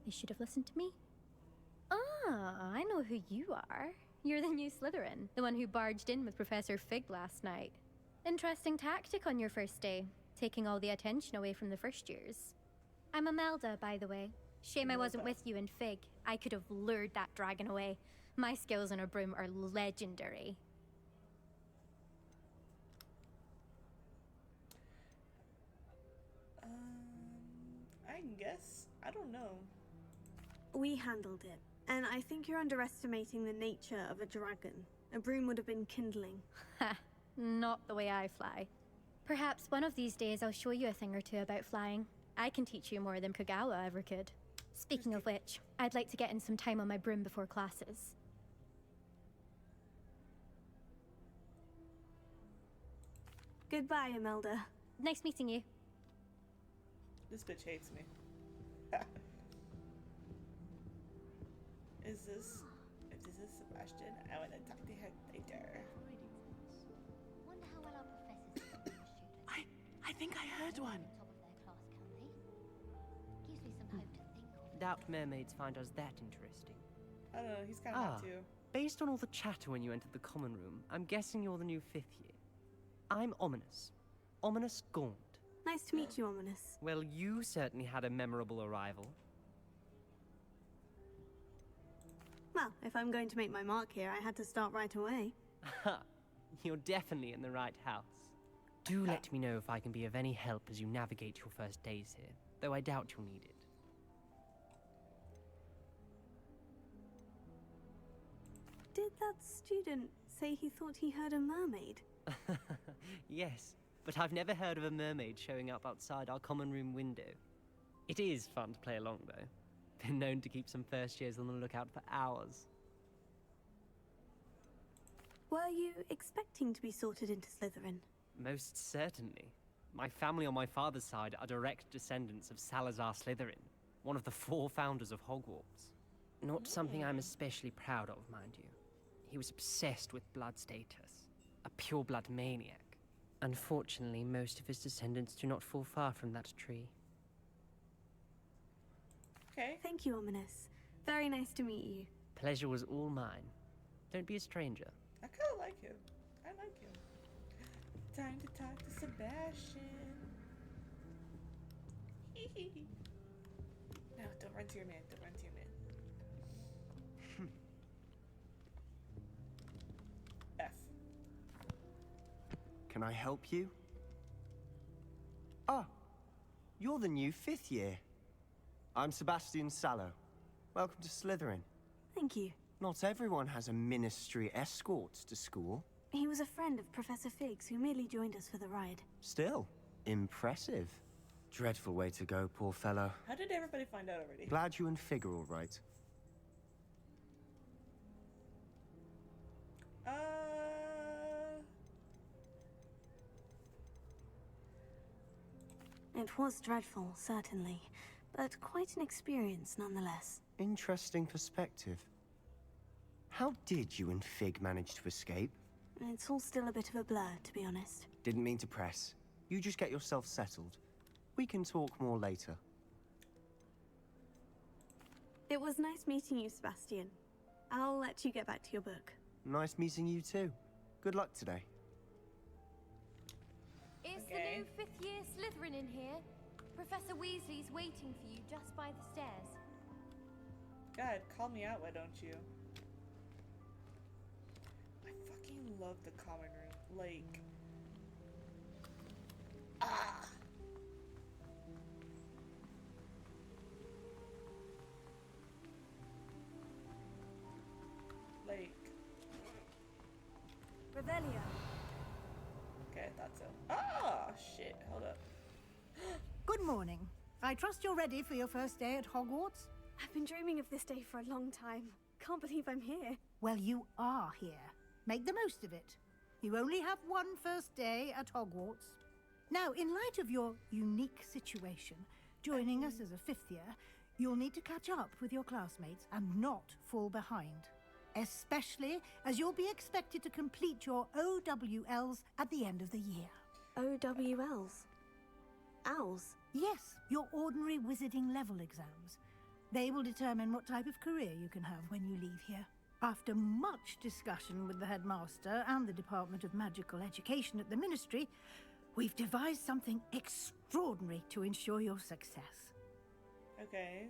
[SPEAKER 15] You should have listened to me. Ah, I know who you are. You're the new Slytherin, the one who barged in with Professor Fig last night. Interesting tactic on your first day, taking all the attention away from the first years. I'm Imelda, by the way. Shame I wasn't with you in Fig. I could have lured that dragon away. My skills on a broom are legendary.
[SPEAKER 4] I guess. I don't know.
[SPEAKER 3] We handled it, and I think you're underestimating the nature of a dragon. A broom would have been kindling.
[SPEAKER 15] Ha, not the way I fly. Perhaps one of these days I'll show you a thing or two about flying. I can teach you more than Kagawa ever could. Speaking of which, I'd like to get in some time on my broom before classes.
[SPEAKER 3] Goodbye, Imelda.
[SPEAKER 15] Nice meeting you.
[SPEAKER 4] This bitch hates me. Is this... If this is Sebastian, I want to talk to her later.
[SPEAKER 17] Wonder how well our professors are students.
[SPEAKER 16] I think I heard one.
[SPEAKER 17] Top of their class, can they? Gives me some hope to think of.
[SPEAKER 16] Doubt mermaids find us that interesting.
[SPEAKER 4] I don't know, he's kind of hot too.
[SPEAKER 16] Based on all the chatter when you entered the common room, I'm guessing you're the new 5th year. I'm Ominous. Ominous Gaunt.
[SPEAKER 3] Nice to meet you, Ominous.
[SPEAKER 16] Well, you certainly had a memorable arrival.
[SPEAKER 3] Well, if I'm going to make my mark here, I had to start right away.
[SPEAKER 16] Ha! You're definitely in the right house. Do let me know if I can be of any help as you navigate your first days here, though I doubt you'll need it.
[SPEAKER 3] Did that student say he thought he heard a mermaid?
[SPEAKER 16] Yes, but I've never heard of a mermaid showing up outside our common room window. It is fun to play along, though. Been known to keep some first years on the lookout for hours.
[SPEAKER 3] Were you expecting to be sorted into Slytherin?
[SPEAKER 16] Most certainly. My family on my father's side are direct descendants of Salazar Slytherin, one of the 4 founders of Hogwarts. Not something I'm especially proud of, mind you. He was obsessed with blood status, a pure-blood maniac. Unfortunately, most of his descendants do not fall far from that tree.
[SPEAKER 4] Okay.
[SPEAKER 3] Thank you, Ominous. Very nice to meet you.
[SPEAKER 16] Pleasure was all mine. Don't be a stranger.
[SPEAKER 4] I kind of like him. I like him. Time to talk to Sebastian. No, don't run to your man. Don't run to your man. F.
[SPEAKER 18] Can I help you? Ah, you're the new 5th year. I'm Sebastian Sallow. Welcome to Slytherin.
[SPEAKER 3] Thank you.
[SPEAKER 18] Not everyone has a ministry escort to school.
[SPEAKER 3] He was a friend of Professor Fig's who merely joined us for the ride.
[SPEAKER 18] Still, impressive. Dreadful way to go, poor fellow.
[SPEAKER 4] How did everybody find out already?
[SPEAKER 18] Glad you and Fig are all right.
[SPEAKER 3] It was dreadful, certainly, but quite an experience nonetheless.
[SPEAKER 18] Interesting perspective. How did you and Fig manage to escape?
[SPEAKER 3] It's all still a bit of a blur, to be honest.
[SPEAKER 18] Didn't mean to press. You just get yourself settled. We can talk more later.
[SPEAKER 3] It was nice meeting you, Sebastian. I'll let you get back to your book.
[SPEAKER 18] Nice meeting you too. Good luck today.
[SPEAKER 15] Is the new 5th year Slytherin in here? Professor Weasley's waiting for you just by the stairs.
[SPEAKER 4] God, call me out, why don't you? I fucking love the common room. Like... Ah! Like...
[SPEAKER 3] Revelio.
[SPEAKER 4] Okay, I thought so. Ah, shit. Hold up.
[SPEAKER 13] Good morning. I trust you're ready for your first day at Hogwarts?
[SPEAKER 3] I've been dreaming of this day for a long time. Can't believe I'm here.
[SPEAKER 13] Well, you are here. Make the most of it. You only have one first day at Hogwarts. Now, in light of your unique situation, joining us as a 5th year, you'll need to catch up with your classmates and not fall behind. Especially as you'll be expected to complete your OWLs at the end of the year.
[SPEAKER 3] OWLs? Owls?
[SPEAKER 13] Yes, your ordinary wizarding level exams. They will determine what type of career you can have when you leave here. After much discussion with the headmaster and the Department of Magical Education at the Ministry, we've devised something extraordinary to ensure your success.
[SPEAKER 4] Okay.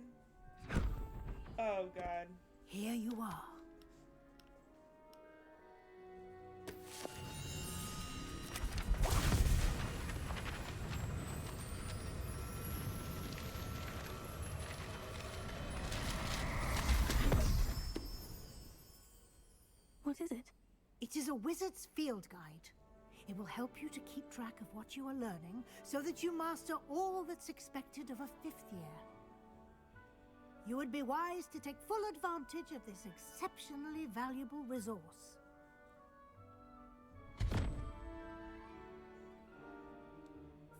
[SPEAKER 4] Oh, God.
[SPEAKER 13] Here you are.
[SPEAKER 3] What is it?
[SPEAKER 13] It is a wizard's field guide. It will help you to keep track of what you are learning so that you master all that's expected of a 5th year. You would be wise to take full advantage of this exceptionally valuable resource.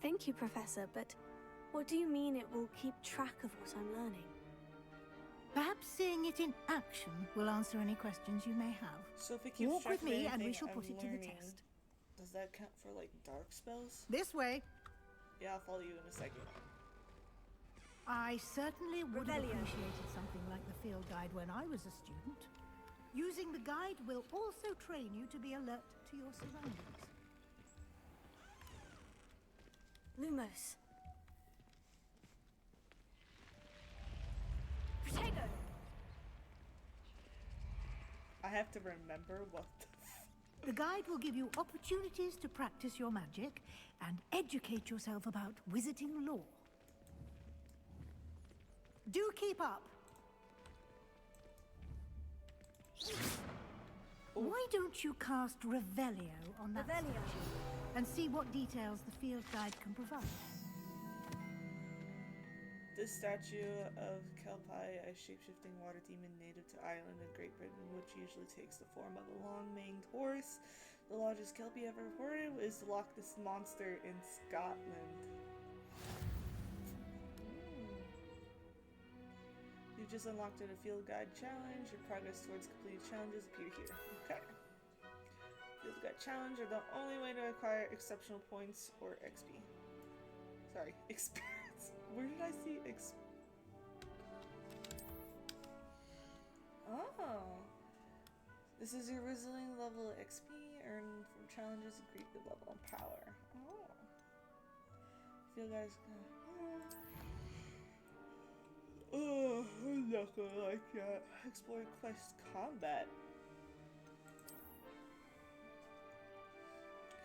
[SPEAKER 3] Thank you, Professor, but what do you mean it will keep track of what I'm learning?
[SPEAKER 13] Perhaps seeing it in action will answer any questions you may have.
[SPEAKER 4] So if it keeps
[SPEAKER 13] Walk
[SPEAKER 4] track
[SPEAKER 13] with
[SPEAKER 4] of
[SPEAKER 13] me and we
[SPEAKER 4] anything
[SPEAKER 13] shall put
[SPEAKER 4] I'm
[SPEAKER 13] it to the
[SPEAKER 4] learning,
[SPEAKER 13] test.
[SPEAKER 4] Does that count for, like, dark spells?
[SPEAKER 13] This way.
[SPEAKER 4] Yeah, I'll follow you in a second.
[SPEAKER 13] I certainly would have
[SPEAKER 3] Revelio.
[SPEAKER 13] appreciated something like the field guide when I was a student. Using the guide will also train you to be alert to your surroundings.
[SPEAKER 3] Lumos. Protego.
[SPEAKER 4] I have to remember what
[SPEAKER 13] The guide will give you opportunities to practice your magic and educate yourself about wizarding lore. Do keep up. Why don't you cast Revelio on that statue and see what details the field guide can provide?
[SPEAKER 4] This statue of Kelpie, a shape-shifting water demon native to Ireland and Great Britain, which usually takes the form of a long-maned horse. The largest Kelpie ever reported is the Loch Ness Monster in Scotland. You've just unlocked a field guide challenge. Your progress towards completed challenges appear here. Okay. Field guide challenge are the only way to acquire exceptional points or XP. Sorry, experience. Where did I see Oh. This is your Wizarding level XP earned from challenges and great good level and power. Oh. Field guys. Oh, I'm not gonna like that. Explore quest combat.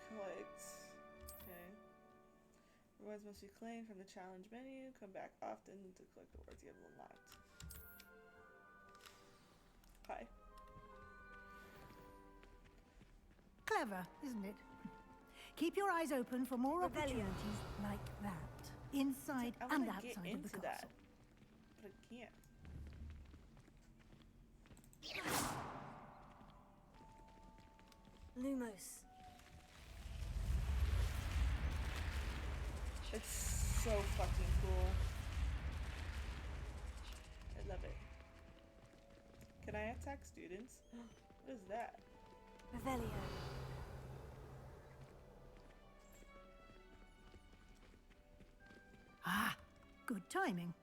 [SPEAKER 4] Collect. Okay. Rewards must be claimed from the challenge menu. Come back often to collect the rewards you have unlocked. Hi.
[SPEAKER 13] Clever, isn't it? Keep your eyes open for more opportunities like that, inside and outside of the castle.
[SPEAKER 4] That, but I can't.
[SPEAKER 5] Lumos.
[SPEAKER 4] It's so fucking cool. I love it. Can I attack students? What is that?
[SPEAKER 5] Revelio.
[SPEAKER 13] Ah, good timing.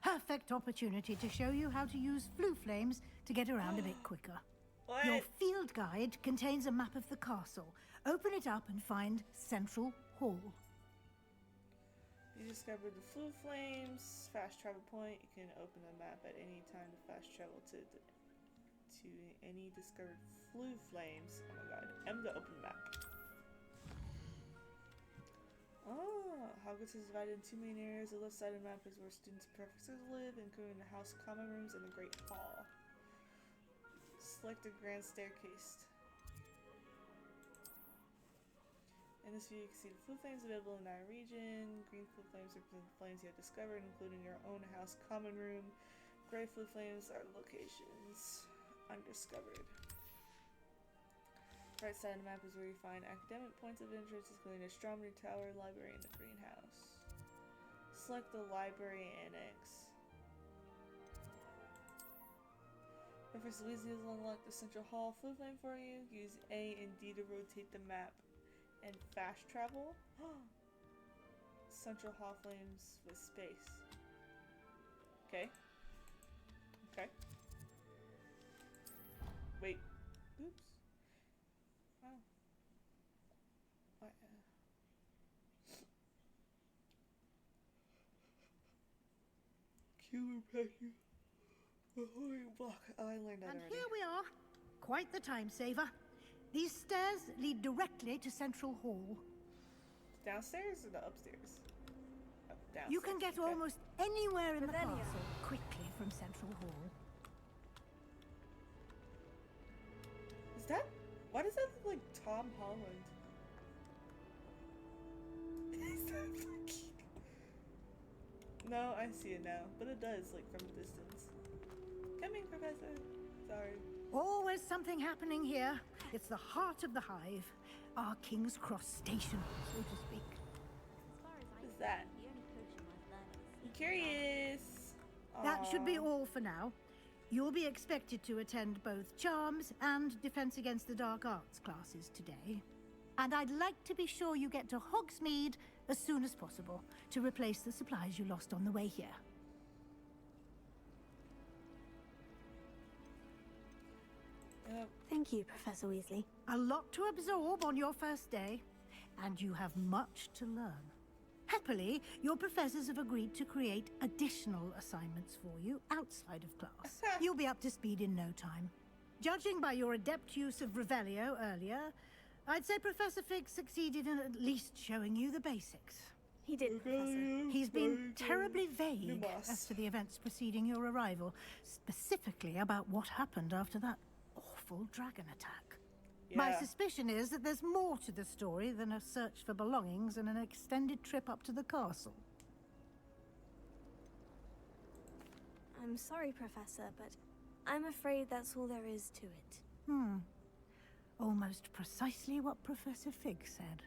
[SPEAKER 13] Perfect opportunity to show you how to use flue flames to get around a bit quicker.
[SPEAKER 4] What?
[SPEAKER 13] Your field guide contains a map of the castle. Open it up and find Central Hall.
[SPEAKER 4] You discovered the flue flames. Fast travel point. You can open the map at any time to fast travel to any discovered flue flames. Oh my god. I'm gonna open the map. Oh, Hogwarts is divided in two main areas. The left side of the map is where students and professors live, including the house common rooms and the Great Hall. Select the grand staircase. In this view, you can see the flue flames available in that region. Green flue flames represent the flames you have discovered, including your own house common room. Gray flue flames are locations undiscovered. Right side of the map is where you find academic points of interest, including the astronomy tower, library, and the greenhouse. Select the library annex. Professor Weasley has unlocked the Central Hall flue flame for you. Use A and D to rotate the map and fast travel. Central Hall flames with space. Okay. Okay. Wait. Oops. Wow. What? Killer packing. Block. Oh, I learned that
[SPEAKER 13] And
[SPEAKER 4] already.
[SPEAKER 13] here we are. Quite the time saver. These stairs lead directly to Central Hall.
[SPEAKER 4] Downstairs or the upstairs? Oh, downstairs.
[SPEAKER 13] You can get
[SPEAKER 4] okay.
[SPEAKER 13] almost anywhere in the
[SPEAKER 5] Revelio.
[SPEAKER 13] castle quickly from Central Hall.
[SPEAKER 4] Is that? Why does that look like Tom Holland? Is that fucking... No, I see it now, but it does, like, from a distance. Coming, Professor. Sorry.
[SPEAKER 13] Always something happening here. It's the heart of the hive. Our King's Cross station, so to speak.
[SPEAKER 4] What is that? I'm curious.
[SPEAKER 13] That should be all for now. You'll be expected to attend both Charms and Defense Against the Dark Arts classes today. And I'd like to be sure you get to Hogsmeade as soon as possible to replace the supplies you lost on the way here.
[SPEAKER 5] Thank you, Professor Weasley.
[SPEAKER 13] A lot to absorb on your first day, and you have much to learn. Happily, your professors have agreed to create additional assignments for you outside of class. You'll be up to speed in no time. Judging by your adept use of Revelio earlier, I'd say Professor Fig succeeded in at least showing you the basics.
[SPEAKER 5] He did, Professor.
[SPEAKER 13] He's been terribly vague as to the events preceding your arrival, specifically about what happened after that awful dragon attack. My suspicion is that there's more to the story than a search for belongings and an extended trip up to the castle.
[SPEAKER 5] I'm sorry, Professor, but I'm afraid that's all there is to it.
[SPEAKER 13] Almost precisely what Professor Fig said.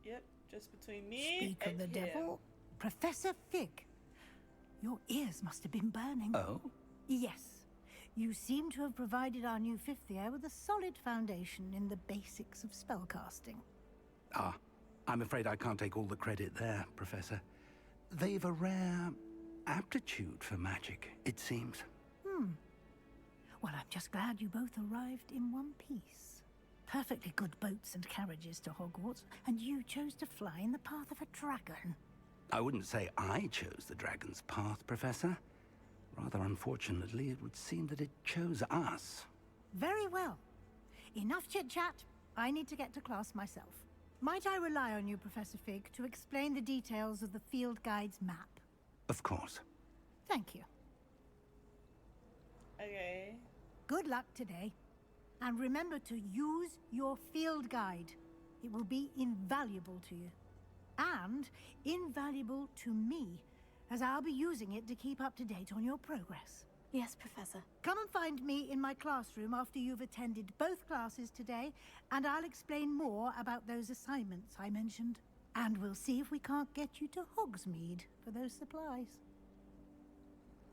[SPEAKER 4] Yep, just between me
[SPEAKER 13] Speak of the devil. Professor Fig, your ears must have been burning.
[SPEAKER 6] Oh?
[SPEAKER 13] Yes. You seem to have provided our new fifth year with a solid foundation in the basics of spellcasting.
[SPEAKER 6] Ah, I'm afraid I can't take all the credit there, Professor. They've a rare aptitude for magic, it seems.
[SPEAKER 13] Well, I'm just glad you both arrived in one piece. Perfectly good boats and carriages to Hogwarts, and you chose to fly in the path of a dragon.
[SPEAKER 6] I wouldn't say I chose the dragon's path, Professor. Rather unfortunately, it would seem that it chose us.
[SPEAKER 13] Very well. Enough chit-chat. I need to get to class myself. Might I rely on you, Professor Fig, to explain the details of the field guide's map?
[SPEAKER 6] Of course.
[SPEAKER 13] Thank you.
[SPEAKER 4] Okay.
[SPEAKER 13] Good luck today. And remember to use your field guide. It will be invaluable to you. And invaluable to me, as I'll be using it to keep up to date on your progress.
[SPEAKER 3] Yes, Professor.
[SPEAKER 13] Come and find me in my classroom after you've attended both classes today, and I'll explain more about those assignments I mentioned. And we'll see if we can't get you to Hogsmeade for those supplies.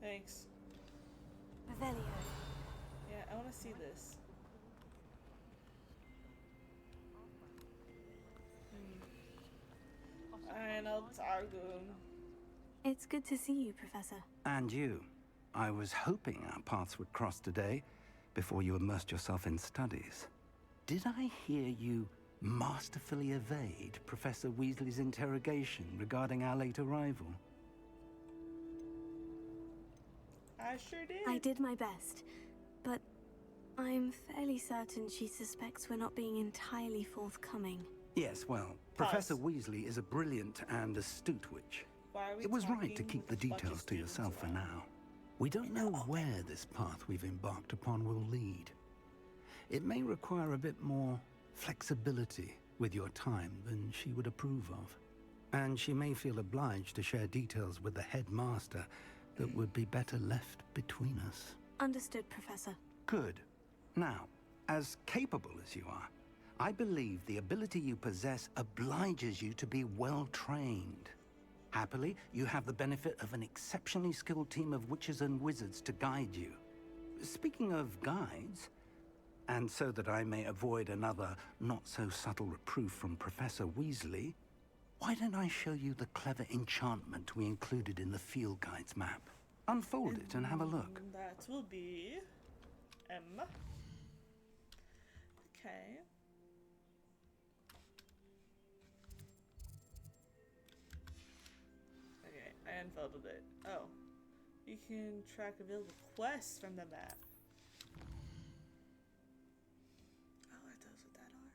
[SPEAKER 4] Thanks.
[SPEAKER 3] Revelio.
[SPEAKER 4] Yeah, I want to see this. And I'll Targum.
[SPEAKER 3] It's good to see you, Professor.
[SPEAKER 6] And you. I was hoping our paths would cross today, before you immersed yourself in studies. Did I hear you masterfully evade Professor Weasley's interrogation regarding our late arrival?
[SPEAKER 4] I sure did.
[SPEAKER 3] I did my best, but I'm fairly certain she suspects we're not being entirely forthcoming.
[SPEAKER 6] Yes, well, Professor Weasley is a brilliant and astute witch. It was right to keep the details to yourself for now. We don't know where this path we've embarked upon will lead. It may require a bit more flexibility with your time than she would approve of. And she may feel obliged to share details with the headmaster that would be better left between us.
[SPEAKER 3] Understood, Professor.
[SPEAKER 6] Good. Now, as capable as you are, I believe the ability you possess obliges you to be well trained. Happily, you have the benefit of an exceptionally skilled team of witches and wizards to guide you. Speaking of guides, and so that I may avoid another not-so-subtle reproof from Professor Weasley, why don't I show you the clever enchantment we included in the field guide's map? Unfold it and have a look.
[SPEAKER 4] That will be M. Okay. Okay, I unfolded it. Oh. You can track available quests from the map. Oh, are those what that are?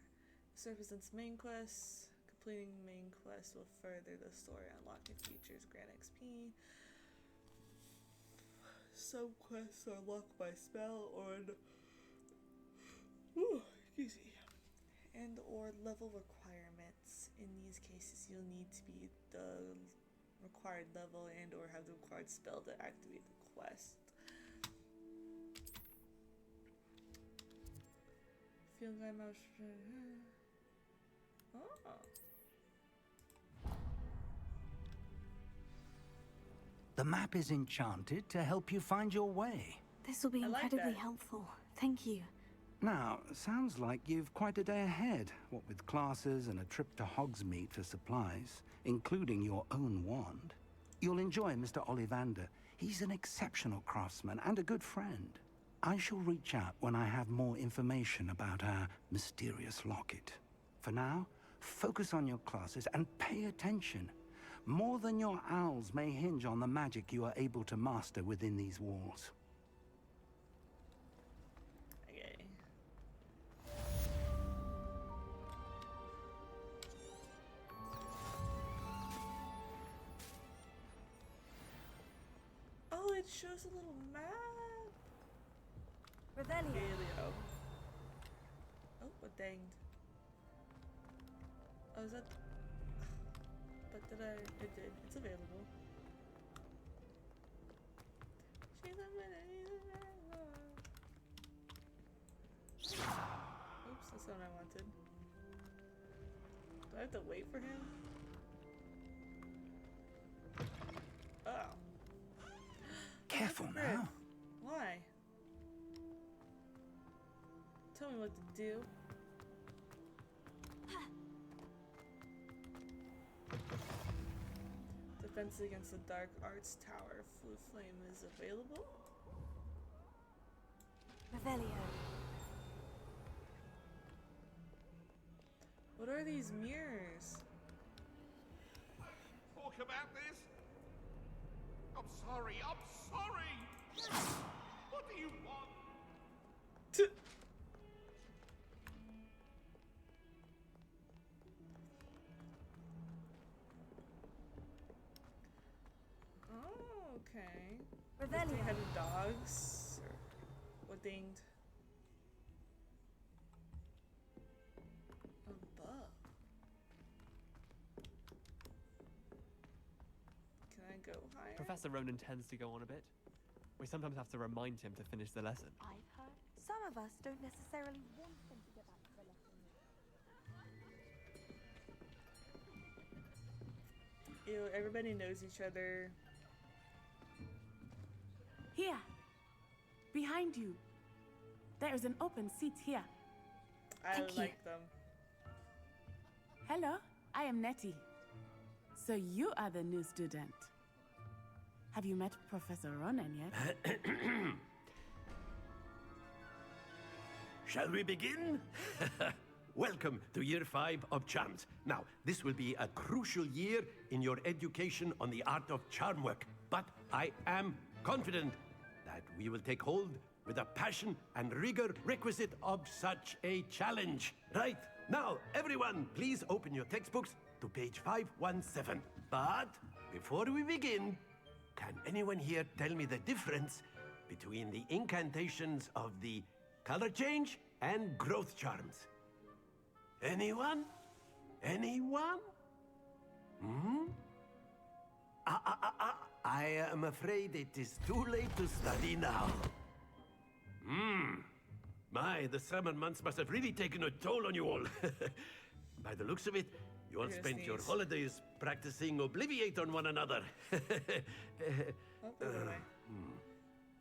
[SPEAKER 4] This represents main quests. Completing main quests will further the story, unlocking features, grant XP. Some quests are locked by spell or excuse me, and or level requirements. In these cases, you'll need to be the required level and or have the required spell to activate the quest. Field guide mouse. Oh.
[SPEAKER 6] The map is enchanted to help you find your way.
[SPEAKER 3] This will be incredibly helpful. Thank you.
[SPEAKER 6] Now, sounds like you've quite a day ahead, what with classes and a trip to Hogsmeade for supplies, including your own wand. You'll enjoy Mr. Ollivander. He's an exceptional craftsman and a good friend. I shall reach out when I have more information about our mysterious locket. For now, focus on your classes and pay attention. More than your owls may hinge on the magic you are able to master within these walls.
[SPEAKER 4] Okay. Oh, it shows a little map.
[SPEAKER 3] Revelio.
[SPEAKER 4] Oh, what danged. Oh, is that... But did I... It did. It's available. She's a Oops, that's not what I wanted. Do I have to wait for him? Oh.
[SPEAKER 6] Careful now.
[SPEAKER 4] Why? Tell me what to do. Defense against the Dark Arts Tower. Blue Flame is available.
[SPEAKER 3] Revelio.
[SPEAKER 4] What are these mirrors?
[SPEAKER 11] Talk about this? I'm sorry, I'm sorry! What do you want?
[SPEAKER 4] Okay.
[SPEAKER 5] Revelio.
[SPEAKER 4] Three-headed dogs. Or what dinged? A bug. Can I go higher?
[SPEAKER 19] Professor Ronan tends to go on a bit. We sometimes have to remind him to finish the lesson.
[SPEAKER 5] I've heard some of us don't necessarily want them to get back to the lesson.
[SPEAKER 4] Ew, everybody knows each other.
[SPEAKER 20] Here. Behind you. There is an open seat here.
[SPEAKER 4] I
[SPEAKER 20] Thank
[SPEAKER 4] like
[SPEAKER 20] you.
[SPEAKER 4] them.
[SPEAKER 20] Hello, I am Nettie. So you are the new student. Have you met Professor Ronan yet?
[SPEAKER 10] Shall we begin? Welcome to Year 5 of Charms. Now, this will be a crucial year in your education on the art of charm work, but I am confident that we will take hold with the passion and rigor requisite of such a challenge. Right, now, everyone, please open your textbooks to page 517. But before we begin, can anyone here tell me the difference between the incantations of the color change and growth charms? Anyone? Anyone? Hmm? I am afraid it is too late to study now. My, the summer months must have really taken a toll on you all. By the looks of it, you all spent your holidays practicing Obliviate on one another.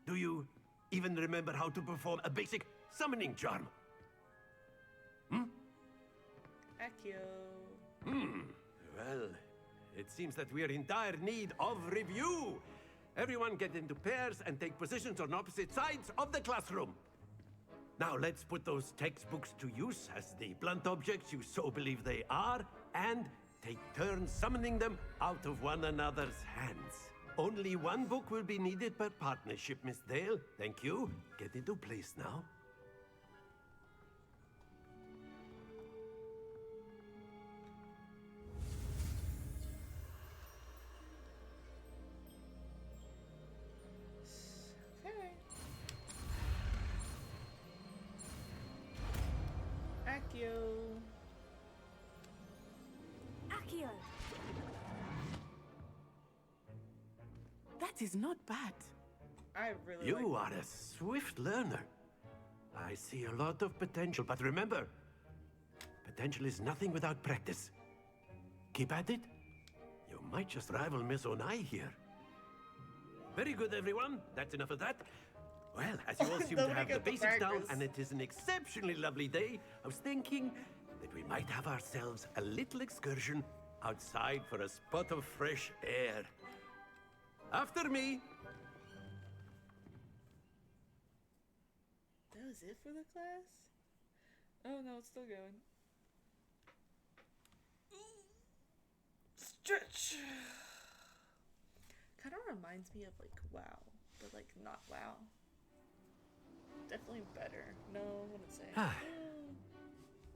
[SPEAKER 10] Do you even remember how to perform a basic summoning charm?
[SPEAKER 4] Accio.
[SPEAKER 10] Well, it seems that we are in dire need of review. Everyone get into pairs and take positions on opposite sides of the classroom. Now let's put those textbooks to use as the blunt objects you so believe they are, and take turns summoning them out of one another's hands. Only one book will be needed per partnership, Miss Dale. Thank you. Get into place now.
[SPEAKER 4] Okay. Accio.
[SPEAKER 5] Accio.
[SPEAKER 20] That is not bad.
[SPEAKER 4] I really
[SPEAKER 10] You
[SPEAKER 4] like
[SPEAKER 10] are a swift learner. I see a lot of potential, but remember, potential is nothing without practice. Keep at it. You might just rival Miss Onai here. Very good, everyone. That's enough of that. Well, as you all seem to have the basics down, and it is an exceptionally lovely day, I was thinking that we might have ourselves a little excursion outside for a spot of fresh air. After me.
[SPEAKER 4] That was it for the class? Oh no, it's still going. Stretch. Kind of reminds me of like WoW, but like not WoW. Definitely better. No, I wouldn't say.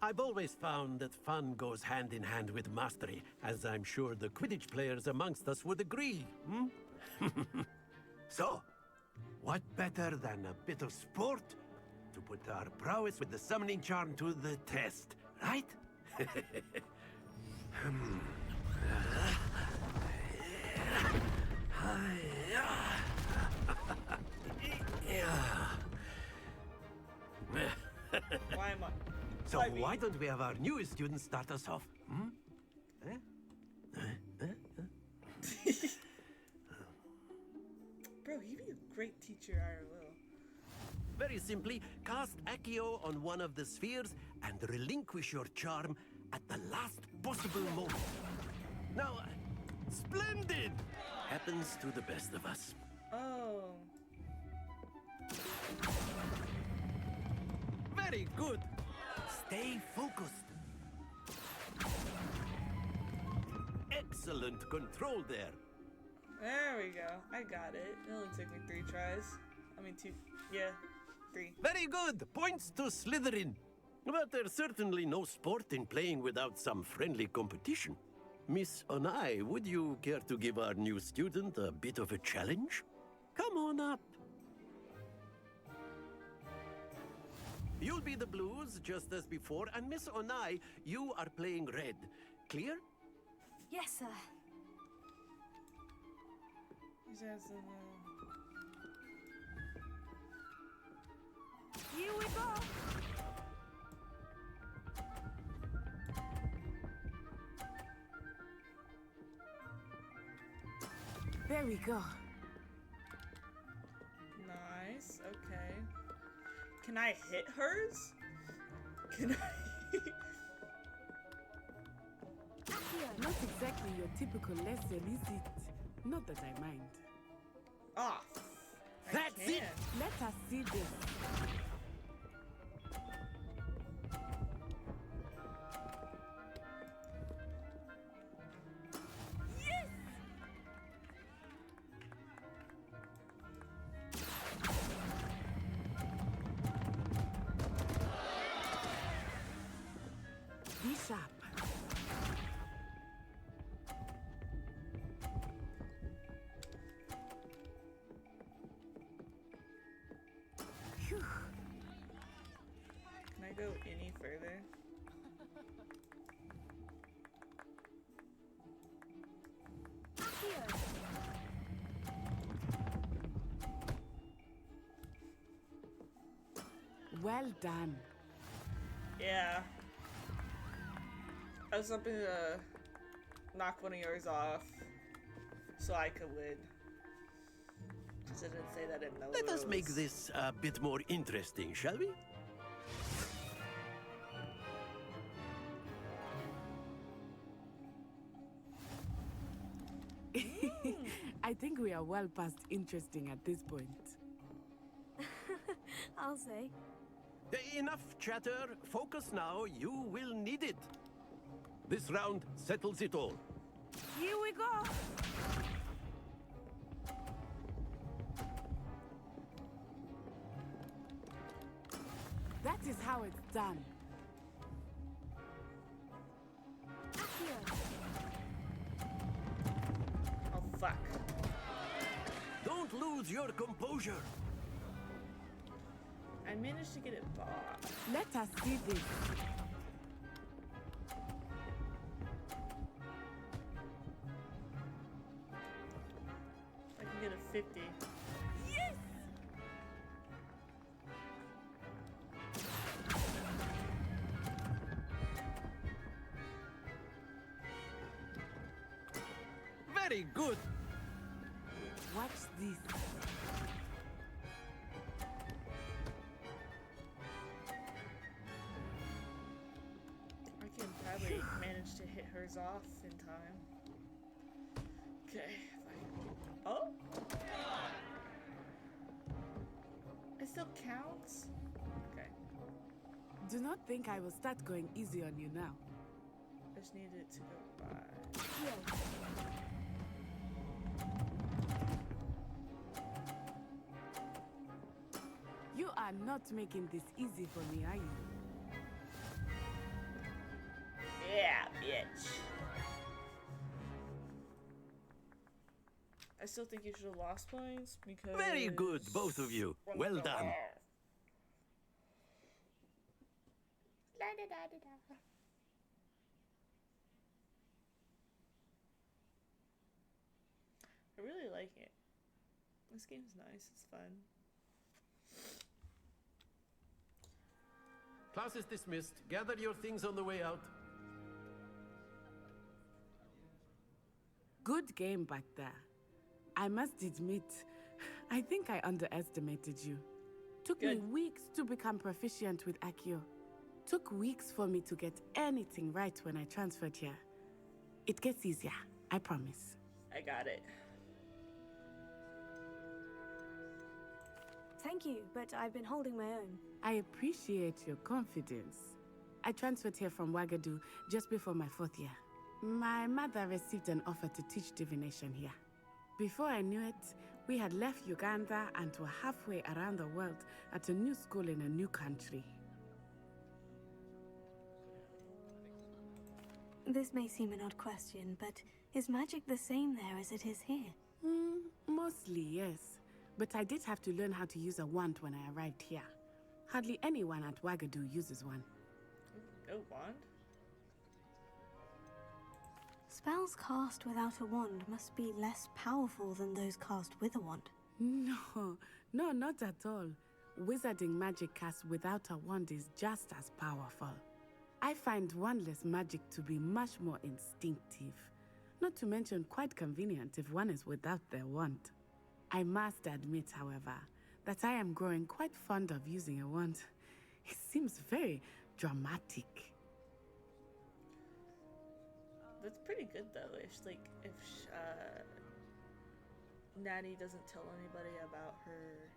[SPEAKER 10] I've always found that fun goes hand in hand with mastery, as I'm sure the Quidditch players amongst us would agree. So, what better than a bit of sport to put our prowess with the summoning charm to the test, right?
[SPEAKER 4] Why am I?
[SPEAKER 10] So why don't we have our newest student start us off?
[SPEAKER 4] Bro, he'd be a great teacher, IRL.
[SPEAKER 10] Very simply, cast Accio on one of the spheres and relinquish your charm at the last possible moment. Now, splendid! Happens to the best of us.
[SPEAKER 4] Oh.
[SPEAKER 10] Very good. Stay focused. Excellent control there.
[SPEAKER 4] There we go. I got it. It only took me 3 tries. I mean 2. Yeah, 3.
[SPEAKER 10] Very good. Points to Slytherin. But there's certainly no sport in playing without some friendly competition. Miss Onai, would you care to give our new student a bit of a challenge? Come on up. You'll be the blues, just as before, and Miss Onai, you are playing red. Clear?
[SPEAKER 5] Yes, sir.
[SPEAKER 4] He says,
[SPEAKER 20] Here we go! There we go.
[SPEAKER 4] nice, okay. Can I hit hers? Can I?
[SPEAKER 20] Not exactly your typical lesson, is it? Not that I mind.
[SPEAKER 4] Ah,
[SPEAKER 20] That's it! Let us see this. Yes! Be sharp. Phew.
[SPEAKER 4] Can I go any further?
[SPEAKER 20] Well done.
[SPEAKER 4] Yeah. I was hoping to knock one of yours off so I could win. Because it didn't say that in Melrose.
[SPEAKER 10] Let us make this a bit more interesting, shall we?
[SPEAKER 20] I think we are well past interesting at this point.
[SPEAKER 5] I'll say.
[SPEAKER 10] Enough chatter. Focus now. You will need it. This round settles it all.
[SPEAKER 20] Here we go! That is how it's done.
[SPEAKER 4] Oh, fuck.
[SPEAKER 10] Don't lose your composure.
[SPEAKER 4] I managed to get it bought.
[SPEAKER 20] Let us see this.
[SPEAKER 4] I can get a 50.
[SPEAKER 20] Yes!
[SPEAKER 10] Very good.
[SPEAKER 20] Watch this.
[SPEAKER 4] I can probably manage to hit hers off in time. Okay. Oh! It still counts? Okay.
[SPEAKER 20] Do not think I will start going easy on you now.
[SPEAKER 4] I just need it to go by.
[SPEAKER 20] You are not making this easy for me, are you?
[SPEAKER 4] Yeah, bitch. I still think you should have lost points because...
[SPEAKER 10] Very good, both of you. Well done.
[SPEAKER 4] I really like it. This game's nice. It's fun.
[SPEAKER 10] Class is dismissed. Gather your things on the way out.
[SPEAKER 20] Good game back there. I must admit, I think I underestimated you. Took me weeks to become proficient with Accio. Took weeks for me to get anything right when I transferred here. It gets easier, I promise.
[SPEAKER 4] I got it.
[SPEAKER 5] Thank you, but I've been holding my own.
[SPEAKER 20] I appreciate your confidence. I transferred here from Wagadu just before my 4th year. My mother received an offer to teach divination here. Before I knew it, we had left Uganda and were halfway around the world at a new school in a new country.
[SPEAKER 3] This may seem an odd question, but is magic the same there as it is here?
[SPEAKER 20] Mostly, yes. But I did have to learn how to use a wand when I arrived here. Hardly anyone at Wagadu uses one.
[SPEAKER 4] A wand?
[SPEAKER 3] Spells cast without a wand must be less powerful than those cast with a wand.
[SPEAKER 20] No, not at all. Wizarding magic cast without a wand is just as powerful. I find wandless magic to be much more instinctive. Not to mention quite convenient if one is without their wand. I must admit, however, that I am growing quite fond of using a wand. It seems very dramatic.
[SPEAKER 4] That's pretty good though. If Natty doesn't tell anybody about her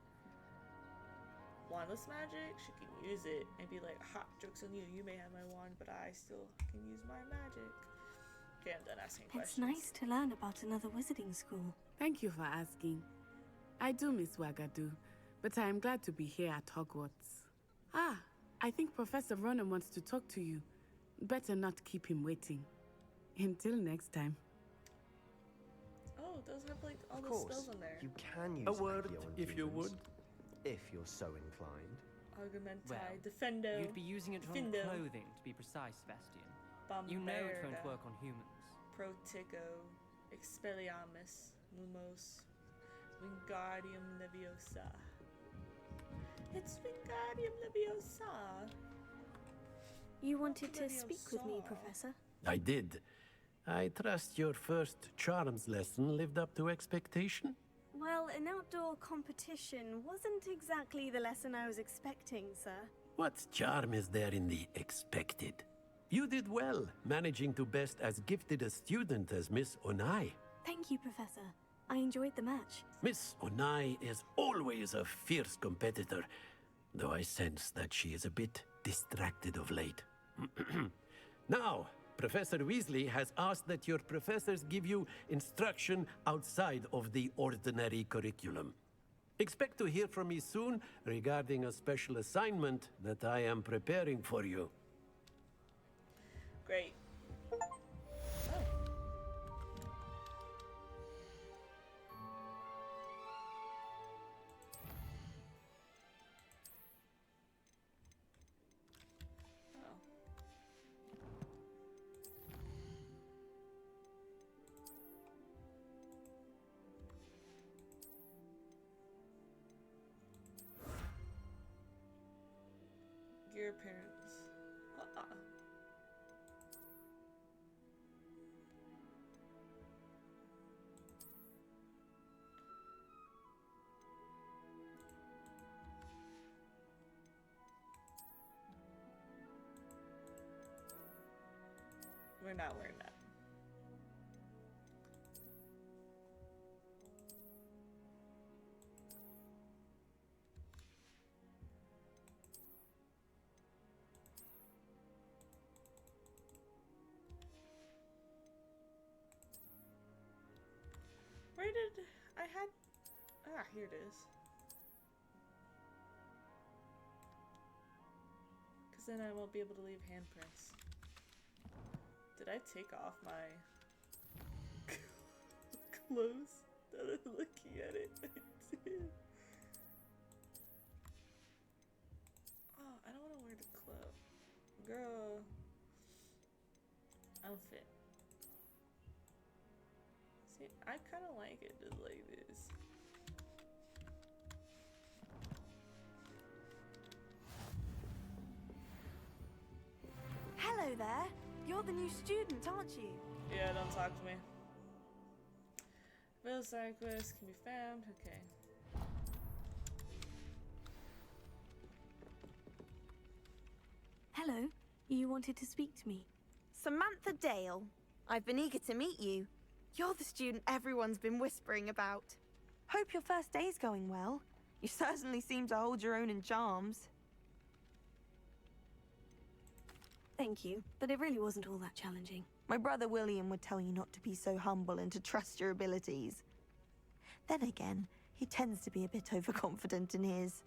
[SPEAKER 4] wandless magic, she can use it and be like, "Ha, joke's on you. You may have my wand, but I still can use my magic." Okay, I'm done asking questions.
[SPEAKER 3] It's nice to learn about another wizarding school.
[SPEAKER 20] Thank you for asking. I do miss Wagadu, but I am glad to be here at Hogwarts. Ah, I think Professor Ronan wants to talk to you. Better not keep him waiting. Until next time.
[SPEAKER 4] Oh, it does have like all
[SPEAKER 18] Of
[SPEAKER 4] the
[SPEAKER 18] course,
[SPEAKER 4] spells on there.
[SPEAKER 18] you can use
[SPEAKER 10] A word,
[SPEAKER 18] Accio on
[SPEAKER 10] if you
[SPEAKER 18] humans,
[SPEAKER 10] would.
[SPEAKER 18] if you're so inclined.
[SPEAKER 4] Augmentai,
[SPEAKER 16] Well,
[SPEAKER 4] Defendo.
[SPEAKER 16] You'd be using it on
[SPEAKER 4] Defendo,
[SPEAKER 16] clothing, to be precise, Sebastian. You know it won't
[SPEAKER 4] Bombarda,
[SPEAKER 16] work on humans.
[SPEAKER 4] Protico, Expelliarmus, Lumos, Wingardium Leviosa. It's Wingardium Leviosa.
[SPEAKER 3] You wanted to speak with me, Professor?
[SPEAKER 10] I did. I trust your first charms lesson lived up to expectation?
[SPEAKER 5] Well, an outdoor competition wasn't exactly the lesson I was expecting, sir.
[SPEAKER 10] What charm is there in the expected? You did well, managing to best as gifted a student as Miss Onai.
[SPEAKER 3] Thank you, Professor. I enjoyed the match.
[SPEAKER 10] Miss Onai is always a fierce competitor, though I sense that she is a bit distracted of late. Now, Professor Weasley has asked that your professors give you instruction outside of the ordinary curriculum. Expect to hear from me soon regarding a special assignment that I am preparing for you.
[SPEAKER 4] Great. Your parents. We're not wearing that. Where did I had? Ah, here it is. Because then I won't be able to leave handprints. Did I take off my clothes? Now that I'm looking at it, I did. Oh, I don't want to wear the clothes. Girl. Outfit. See, I kind of like it just like this.
[SPEAKER 5] Hello there. You're the new student, aren't you?
[SPEAKER 4] Yeah, don't talk to me. Village side quest can be found. Okay.
[SPEAKER 3] Hello. You wanted to speak to me?
[SPEAKER 5] Samantha Dale. I've been eager to meet you. You're the student everyone's been whispering about. Hope your first day's going well. You certainly seem to hold your own in charms.
[SPEAKER 3] Thank you, but it really wasn't all that challenging.
[SPEAKER 5] My brother William would tell you not to be so humble and to trust your abilities. Then again, he tends to be a bit overconfident in his.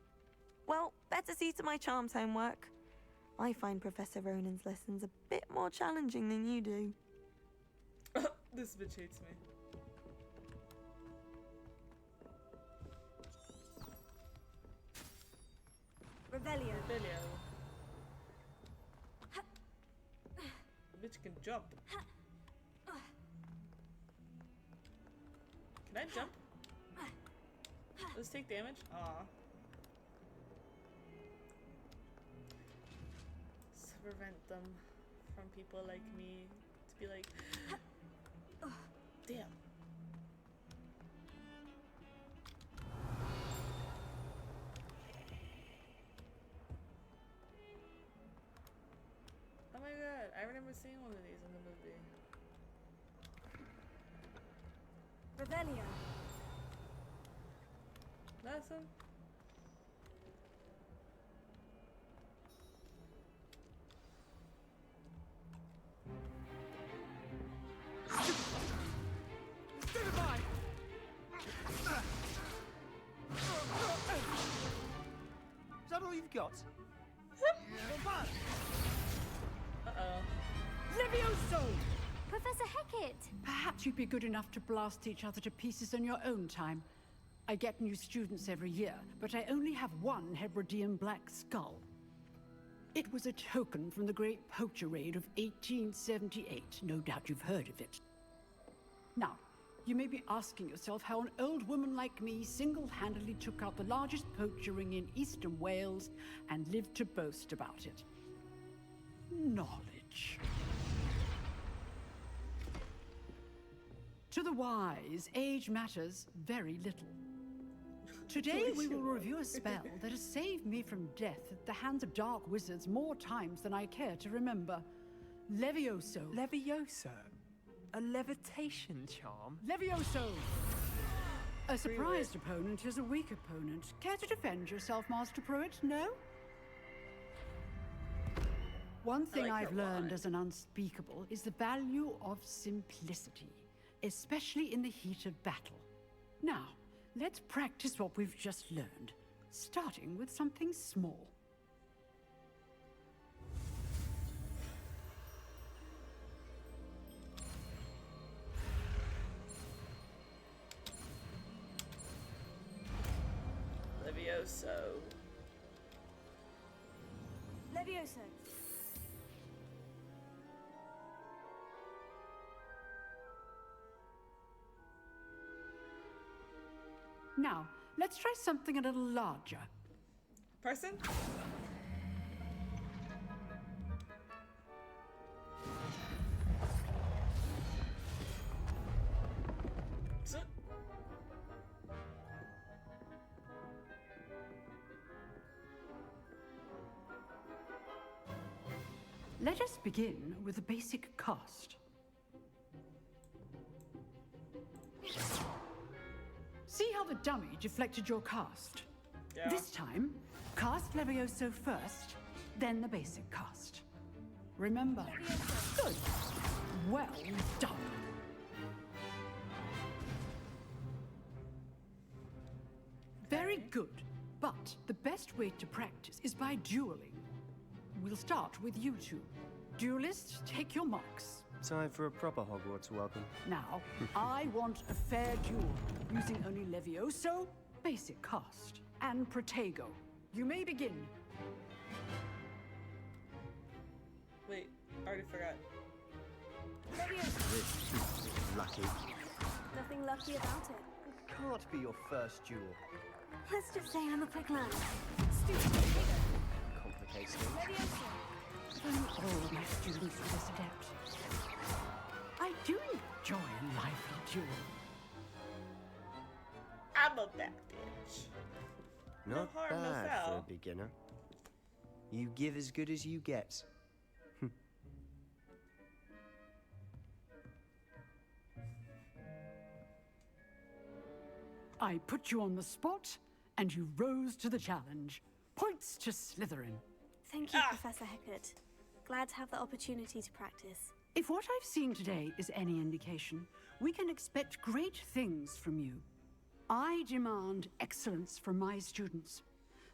[SPEAKER 5] Well, better see to my charms homework. I find Professor Ronan's lessons a bit more challenging than you do.
[SPEAKER 4] This bitch hates me.
[SPEAKER 3] Revelio.
[SPEAKER 4] Revelio. Bitch can jump. Can I jump? Let's take damage. Aw. To prevent them from people like me to be like, damn. Oh my god, I remember seeing one of these in the movie.
[SPEAKER 3] Revelio.
[SPEAKER 4] Nothing.
[SPEAKER 18] Is that all you've got?
[SPEAKER 4] Uh-oh.
[SPEAKER 21] Levioso!
[SPEAKER 15] Professor Hecat!
[SPEAKER 21] Perhaps you'd be good enough to blast each other to pieces in your own time. I get new students every year, but I only have one Hebridean black skull. It was a token from the Great Poacher Raid of 1878. No doubt you've heard of it. Now, you may be asking yourself how an old woman like me single-handedly took out the largest poacher ring in eastern Wales and lived to boast about it. Knowledge. To the wise, age matters very little. Today we will review a spell that has saved me from death at the hands of dark wizards more times than I care to remember. Levioso.
[SPEAKER 19] Levioso? A levitation charm?
[SPEAKER 21] Levioso! A surprised opponent is a weak opponent. Care to defend yourself, Master Pruitt? No? One thing I've learned as an unspeakable is the value of simplicity, especially in the heat of battle. Now, let's practice what we've just learned, starting with something small.
[SPEAKER 4] Levioso.
[SPEAKER 3] Levioso.
[SPEAKER 21] Now, let's try something a little larger.
[SPEAKER 4] Person?
[SPEAKER 21] Let us begin with the basic cast. See how the dummy deflected your cast?
[SPEAKER 4] Yeah.
[SPEAKER 21] This time, cast Levioso first, then the basic cast. Remember. Good. Well done. Very good. But the best way to practice is by dueling. We'll start with you two. Duelists, take your marks.
[SPEAKER 18] Time for a proper Hogwarts welcome.
[SPEAKER 21] Now, I want a fair duel, using only Levioso, basic cast, and Protego. You may begin.
[SPEAKER 4] Wait, I already forgot.
[SPEAKER 3] Levioso.
[SPEAKER 18] Lucky.
[SPEAKER 3] Nothing lucky about it.
[SPEAKER 18] It can't be your first duel.
[SPEAKER 3] Let's just say I'm a quick learner.
[SPEAKER 18] Complicates things.
[SPEAKER 3] Levioso.
[SPEAKER 21] Don't all my students are this adept. I do enjoy a lively duel.
[SPEAKER 4] I'm a bad bitch.
[SPEAKER 18] Not
[SPEAKER 4] no harm, no
[SPEAKER 18] bad
[SPEAKER 4] foul.
[SPEAKER 18] for a beginner. You give as good as you get.
[SPEAKER 21] I put you on the spot, and you rose to the challenge. Points to Slytherin.
[SPEAKER 3] Thank you, Professor Hecat. Glad to have the opportunity to practice.
[SPEAKER 21] If what I've seen today is any indication, we can expect great things from you. I demand excellence from my students.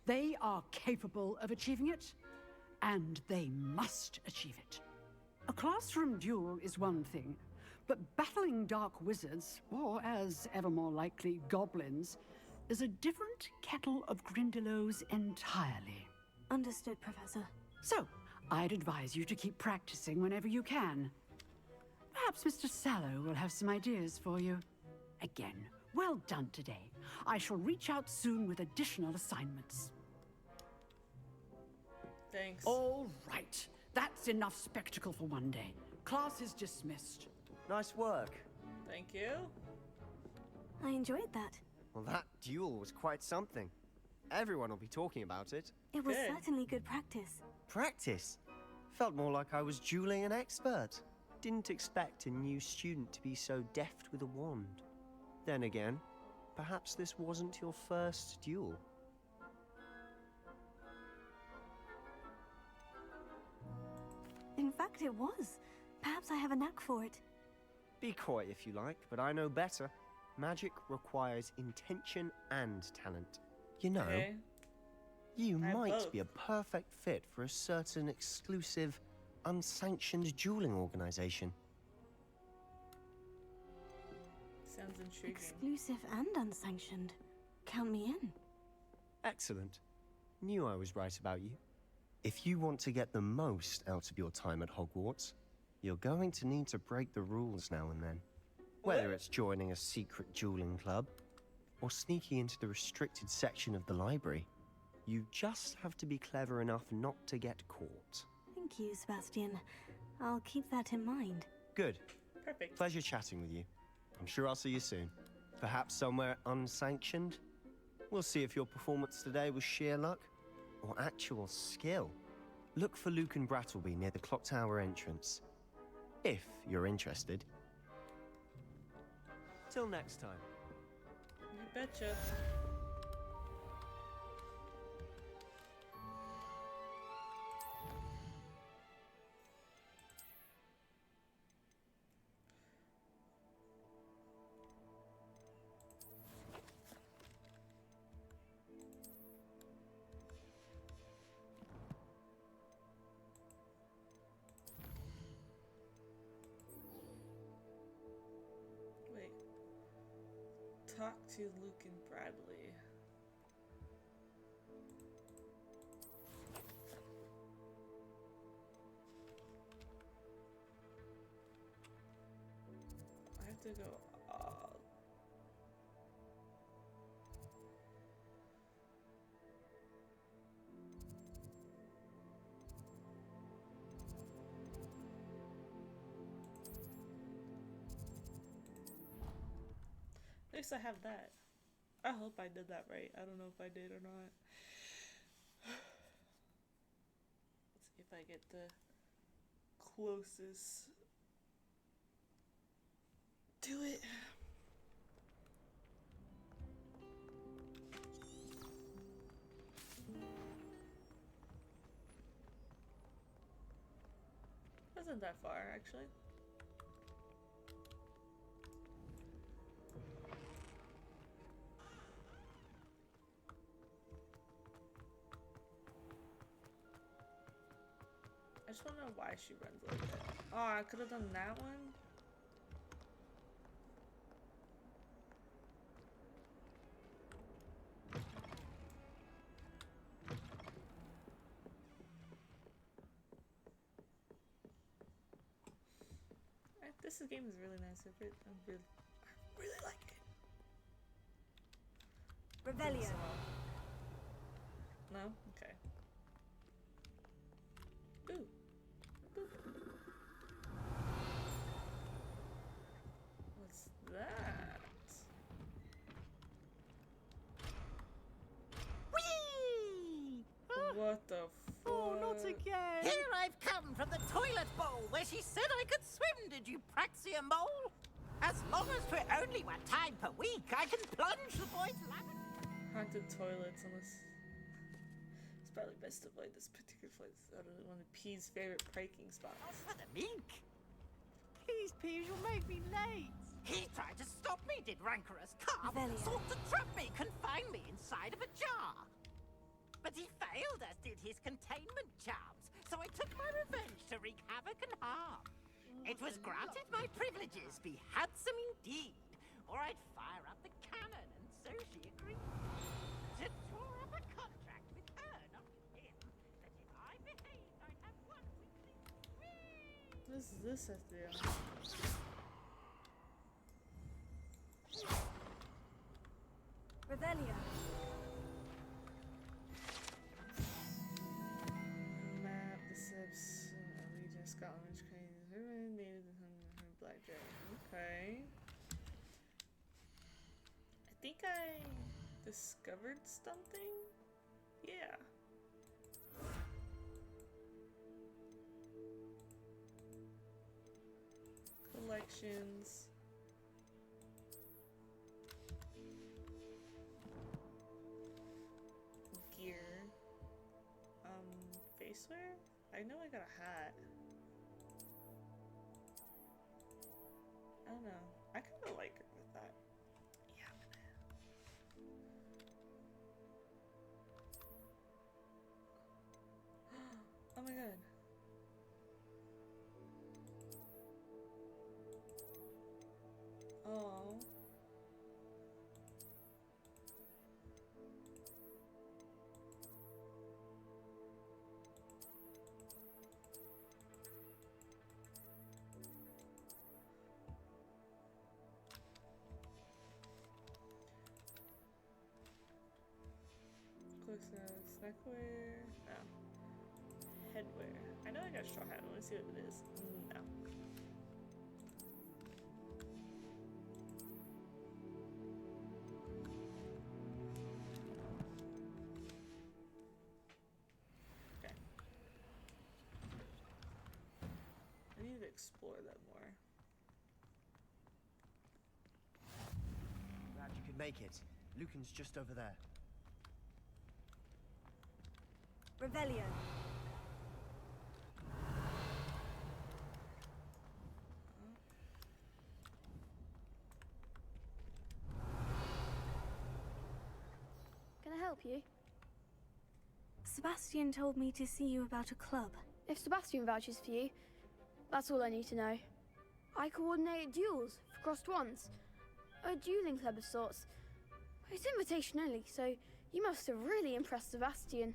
[SPEAKER 21] They are capable of achieving it, and they must achieve it. A classroom duel is one thing, but battling dark wizards, or as ever more likely, goblins, is a different kettle of Grindylows entirely.
[SPEAKER 3] Understood, Professor.
[SPEAKER 21] So, I'd advise you to keep practicing whenever you can. Perhaps Mr. Sallow will have some ideas for you. Again, well done today. I shall reach out soon with additional assignments.
[SPEAKER 4] Thanks.
[SPEAKER 21] All right. That's enough spectacle for one day. Class is dismissed.
[SPEAKER 18] Nice work.
[SPEAKER 4] Thank you.
[SPEAKER 3] I enjoyed that.
[SPEAKER 18] Well, that duel was quite something. Everyone will be talking about it.
[SPEAKER 3] It was certainly good practice.
[SPEAKER 18] Practice? Felt more like I was dueling an expert. Didn't expect a new student to be so deft with a wand. Then again, perhaps this wasn't your first duel.
[SPEAKER 3] In fact, it was. Perhaps I have a knack for it.
[SPEAKER 18] Be coy if you like, but I know better. Magic requires intention and talent. You know, you might be a perfect fit for a certain exclusive, unsanctioned dueling organization.
[SPEAKER 4] Sounds intriguing.
[SPEAKER 3] Exclusive and unsanctioned. Count me in.
[SPEAKER 18] Excellent. Knew I was right about you. If you want to get the most out of your time at Hogwarts, you're going to need to break the rules now and then. Whether it's joining a secret dueling club, or sneaking into the restricted section of the library, you just have to be clever enough not to get caught.
[SPEAKER 3] Thank you, Sebastian. I'll keep that in mind.
[SPEAKER 18] Good.
[SPEAKER 4] Perfect.
[SPEAKER 18] Pleasure chatting with you. I'm sure I'll see you soon. Perhaps somewhere unsanctioned? We'll see if your performance today was sheer luck or actual skill. Look for Luke and Brattleby near the clock tower entrance, if you're interested. Till next time.
[SPEAKER 4] You betcha. Wait. Talk to Luke and Bradley. I have to go. At least I have that. I hope I did that right. I don't know if I did or not. Let's see if I get the closest to it. Wasn't that far, actually. I just want to know why she runs like that. Oh, I could have done that one. This game is really nice. I really like it.
[SPEAKER 3] Revelio.
[SPEAKER 4] No? Okay. Ooh. What's that?
[SPEAKER 1] Whee!
[SPEAKER 4] What the fuck?
[SPEAKER 1] Oh, not again! Here I've come from the toilet bowl where she said I could swim, did you praxia mole? As long as for only 1 time per week, I can plunge the boy's lavatory.
[SPEAKER 4] Haunted toilets, unless... It's probably best to avoid this particular place. I don't know, one of P's favorite pranking spots.
[SPEAKER 1] For the mink. Please, Peeves, you'll make me late. He tried to stop me, did rancorous carp.
[SPEAKER 3] Velia.
[SPEAKER 1] Sought to trap me, confine me inside of a jar. But he failed, as did his containment charms, so I took my revenge to wreak havoc and harm. It was granted my privileges be handsome indeed, or I'd fire up the cannon, and so she agreed. To draw up a contract with her, not with him, that if I behaved, I'd have one weekly...
[SPEAKER 4] What does this have to do?
[SPEAKER 3] Revelio.
[SPEAKER 4] Map, the Sips, Legion, Scotland, Ukraine, native Black Dragon. Okay. I think I discovered something? Yeah. Collections. Gear. Facewear? I know I got a hat. I don't know. I kinda like it with that. Yeah. Oh my god. Oh. Close nose, neckwear. No. Headwear. I know I got a straw hat. Let's see what it is. No. Okay. I need to explore that more.
[SPEAKER 18] Glad you could make it. Lucan's just over there.
[SPEAKER 3] Revelio.
[SPEAKER 2] Can I help you?
[SPEAKER 3] Sebastian told me to see you about a club.
[SPEAKER 2] If Sebastian vouches for you, that's all I need to know. I coordinate duels for crossed ones. A dueling club of sorts. It's invitation only, so you must have really impressed Sebastian.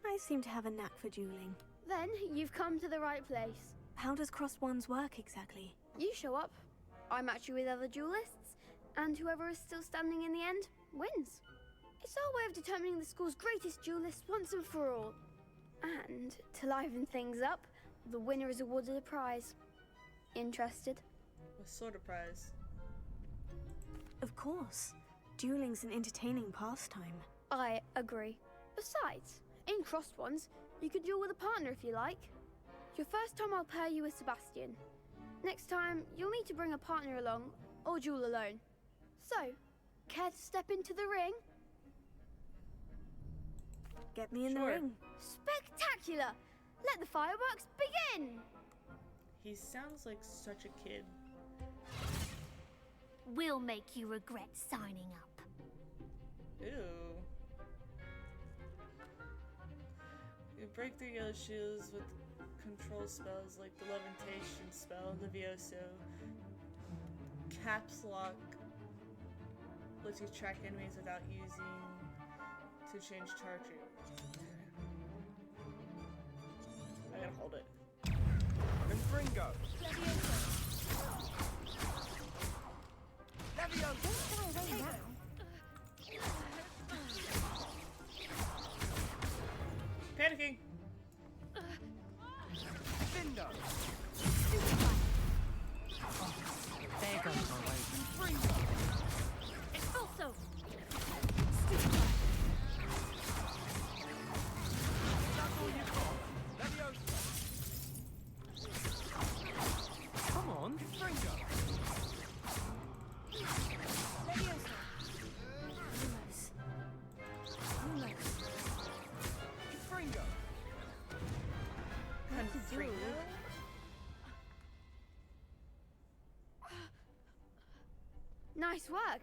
[SPEAKER 3] I seem to have a knack for dueling.
[SPEAKER 2] Then you've come to the right place.
[SPEAKER 3] How does crossed ones work exactly?
[SPEAKER 2] You show up, I match you with other duelists, and whoever is still standing in the end wins. It's our way of determining the school's greatest duelist once and for all. And to liven things up, the winner is awarded a prize. Interested?
[SPEAKER 4] What sort of prize?
[SPEAKER 3] Of course. Dueling's an entertaining pastime.
[SPEAKER 2] I agree. Besides, in crossed ones, you could duel with a partner if you like. Your first time I'll pair you with Sebastian. Next time, you'll need to bring a partner along, or duel alone. So, care to step into the ring?
[SPEAKER 3] Get me in the ring.
[SPEAKER 2] Spectacular! Let the fireworks begin!
[SPEAKER 4] He sounds like such a kid.
[SPEAKER 17] We'll make you regret signing up.
[SPEAKER 4] Ew. You break through yellow shields with control spells like the levitation spell, Levioso. Caps lock lets you track enemies without using to change target. I gotta hold it.
[SPEAKER 18] Confringo!
[SPEAKER 4] Panicking!
[SPEAKER 18] Findo!
[SPEAKER 16] There goes my way.
[SPEAKER 18] Confringo!
[SPEAKER 17] Expulso!
[SPEAKER 18] That's all you got? Leviosa!
[SPEAKER 16] Come on.
[SPEAKER 18] Confringo!
[SPEAKER 3] Leviosa. Lumos.
[SPEAKER 18] Confringo!
[SPEAKER 4] Confringo?
[SPEAKER 2] Nice work.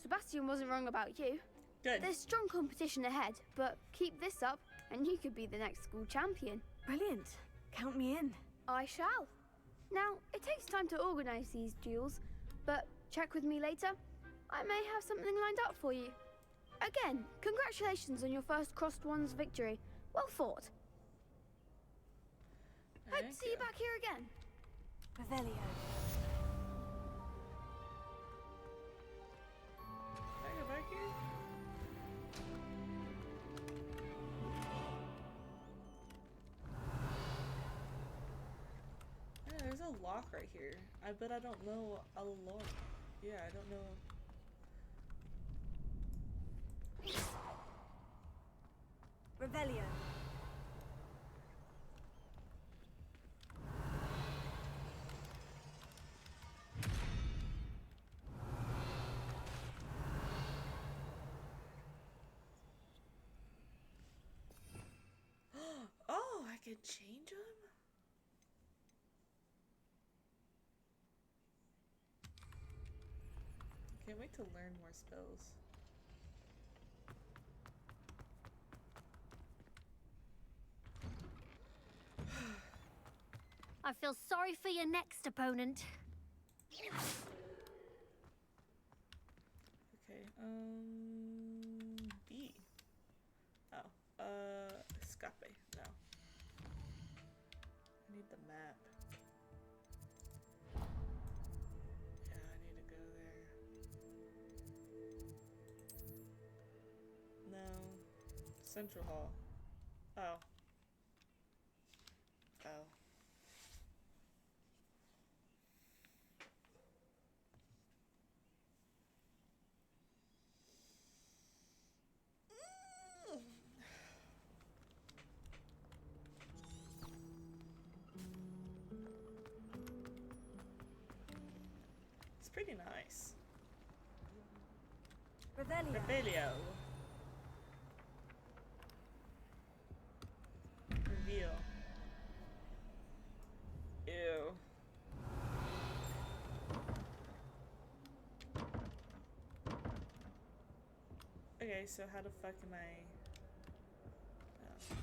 [SPEAKER 2] Sebastian wasn't wrong about you.
[SPEAKER 4] Good.
[SPEAKER 2] There's strong competition ahead, but keep this up and you could be the next school champion.
[SPEAKER 3] Brilliant. Count me in.
[SPEAKER 2] I shall. Now, it takes time to organise these duels, but check with me later. I may have something lined up for you. Again, congratulations on your first Crossed Wands victory. Well fought. Hope to see you back here again.
[SPEAKER 3] Revelio.
[SPEAKER 4] Can I go back here? Yeah, there's a lock right here. I bet I don't know a lock. Yeah, I don't know.
[SPEAKER 3] Revelio.
[SPEAKER 4] Oh, I could change them? Can't wait to learn more spells.
[SPEAKER 17] I feel sorry for your next opponent.
[SPEAKER 4] Okay, B. Oh, escape. No. I need the map. Yeah, I need to go there. No. Central Hall. Oh. Oh. It's pretty nice.
[SPEAKER 3] Revelio.
[SPEAKER 4] Revelio. Reveal. Ew. Okay, so how the fuck am I... Oh.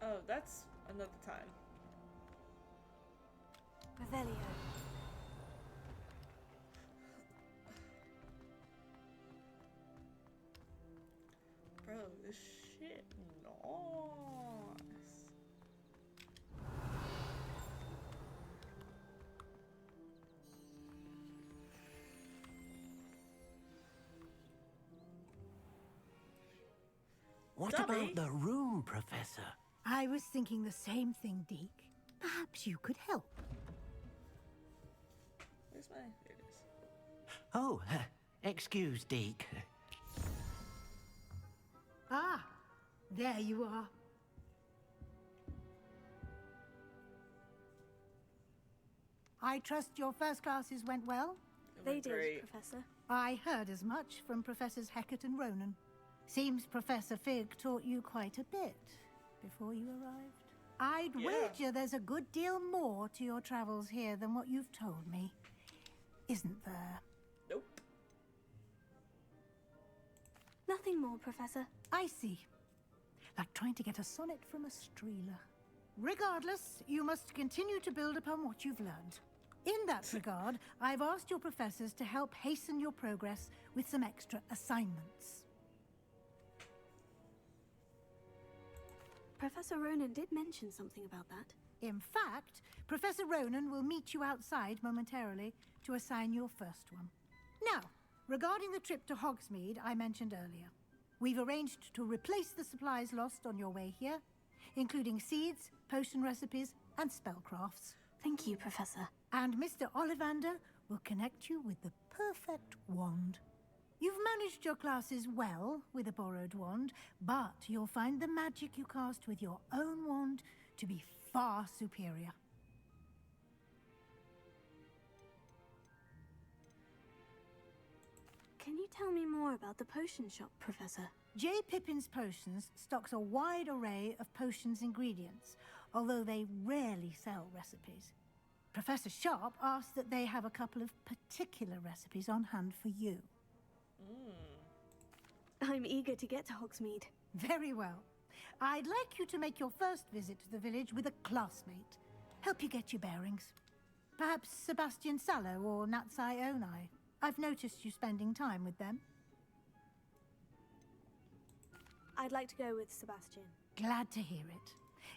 [SPEAKER 4] Oh, that's another time.
[SPEAKER 3] Revelio.
[SPEAKER 4] Bro, this shit nice.
[SPEAKER 6] What
[SPEAKER 4] Dobby?
[SPEAKER 6] about the room, Professor?
[SPEAKER 13] I was thinking the same thing, Deke. Perhaps you could help.
[SPEAKER 4] Where's my... There it is.
[SPEAKER 6] Oh, excuse, Deke.
[SPEAKER 13] Ah, there you are. I trust your first classes went well?
[SPEAKER 3] They did, Professor.
[SPEAKER 13] I heard as much from Professors Hecat and Ronan. Seems Professor Fig taught you quite a bit before you arrived. I'd wager there's a good deal more to your travels here than what you've told me. Isn't there?
[SPEAKER 4] Nope.
[SPEAKER 3] Nothing more, Professor.
[SPEAKER 13] I see. Like trying to get a sonnet from a streeler. Regardless, you must continue to build upon what you've learned. In that regard, I've asked your professors to help hasten your progress with some extra assignments.
[SPEAKER 3] Professor Ronan did mention something about that.
[SPEAKER 13] In fact, Professor Ronan will meet you outside momentarily to assign your first one. Now, regarding the trip to Hogsmeade I mentioned earlier, we've arranged to replace the supplies lost on your way here, including seeds, potion recipes, and spellcrafts.
[SPEAKER 3] Thank you, Professor.
[SPEAKER 13] And Mr. Ollivander will connect you with the perfect wand. You've managed your classes well with a borrowed wand, but you'll find the magic you cast with your own wand to be far superior.
[SPEAKER 3] Can you tell me more about the potion shop, Professor?
[SPEAKER 13] J. Pippin's Potions stocks a wide array of potions ingredients, although they rarely sell recipes. Professor Sharp asked that they have a couple of particular recipes on hand for you.
[SPEAKER 3] I'm eager to get to Hogsmeade.
[SPEAKER 13] Very well. I'd like you to make your first visit to the village with a classmate. Help you get your bearings. Perhaps Sebastian Sallow or Natsai Onai. I've noticed you spending time with them.
[SPEAKER 3] I'd like to go with Sebastian.
[SPEAKER 13] Glad to hear it.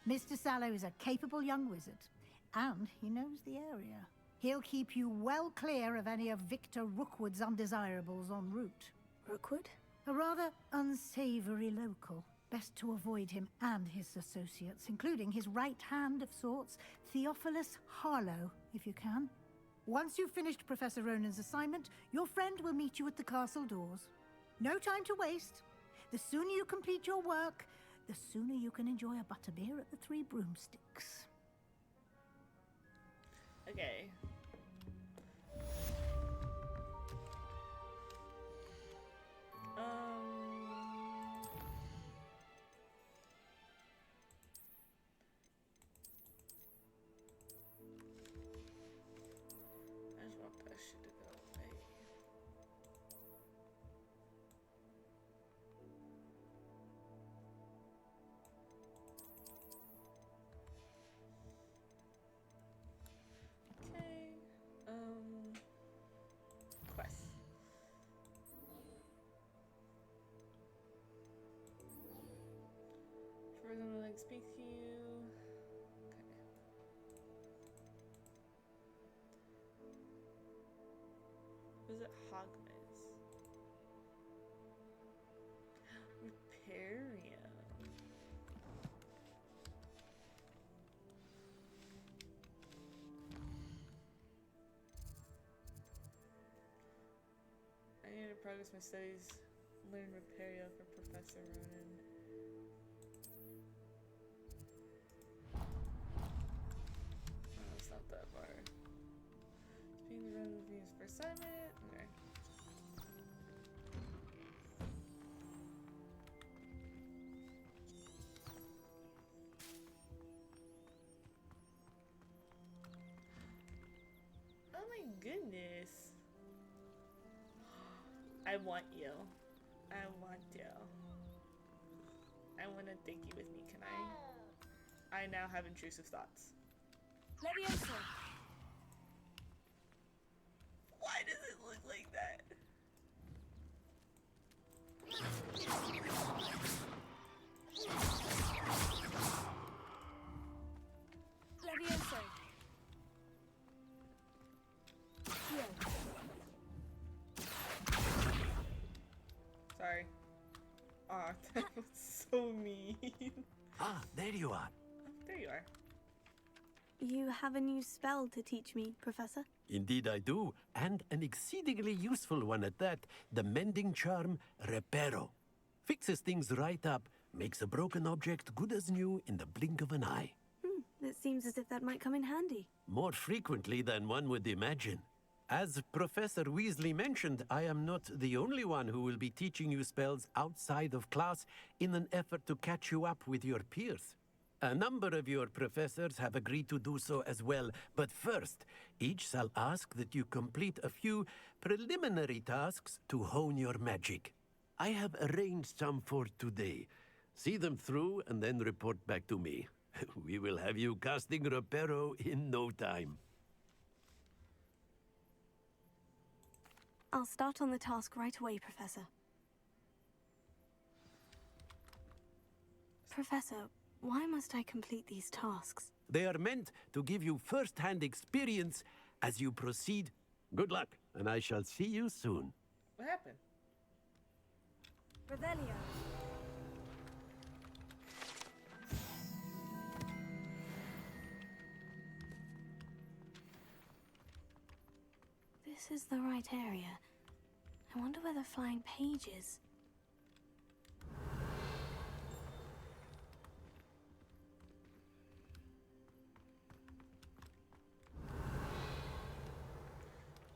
[SPEAKER 13] Mr. Sallow is a capable young wizard, and he knows the area. He'll keep you well clear of any of Victor Rookwood's undesirables en route.
[SPEAKER 3] Rookwood?
[SPEAKER 13] A rather unsavory local. Best to avoid him and his associates, including his right hand of sorts, Theophilus Harlow, if you can. Once you've finished Professor Ronan's assignment, your friend will meet you at the castle doors. No time to waste. The sooner you complete your work, the sooner you can enjoy a butterbeer at the Three Broomsticks.
[SPEAKER 4] Okay. I just want that shit to go away. Okay. Quest. First, I'm gonna speak to you. Visit Hogwarts. Reparium. I need to progress my studies. Learn Repario for Professor Ronan. Oh, it's not that far. Speaking of Ronan reviews for assignment. Okay. Oh my goodness. I want you. I want you. I want to take you with me, can I? I now have intrusive thoughts.
[SPEAKER 3] Leviosa!
[SPEAKER 4] Why does it look like that?
[SPEAKER 3] Leviosa!
[SPEAKER 4] Sorry. Aw, that was so mean.
[SPEAKER 6] Ah, there you are.
[SPEAKER 4] There you are.
[SPEAKER 3] You have a new spell to teach me, Professor?
[SPEAKER 10] Indeed I do, and an exceedingly useful one at that. The mending charm, Reparo. Fixes things right up, makes a broken object good as new in the blink of an eye.
[SPEAKER 3] It seems as if that might come in handy.
[SPEAKER 10] More frequently than one would imagine. As Professor Weasley mentioned, I am not the only one who will be teaching you spells outside of class in an effort to catch you up with your peers. A number of your professors have agreed to do so as well, but first, each shall ask that you complete a few preliminary tasks to hone your magic. I have arranged some for today. See them through and then report back to me. We will have you casting Reparo in no time.
[SPEAKER 3] I'll start on the task right away, Professor. Professor, why must I complete these tasks?
[SPEAKER 10] They are meant to give you first-hand experience as you proceed. Good luck, and I shall see you soon.
[SPEAKER 4] What happened?
[SPEAKER 3] Revelio. This is the right area. I I wonder where the flying page is.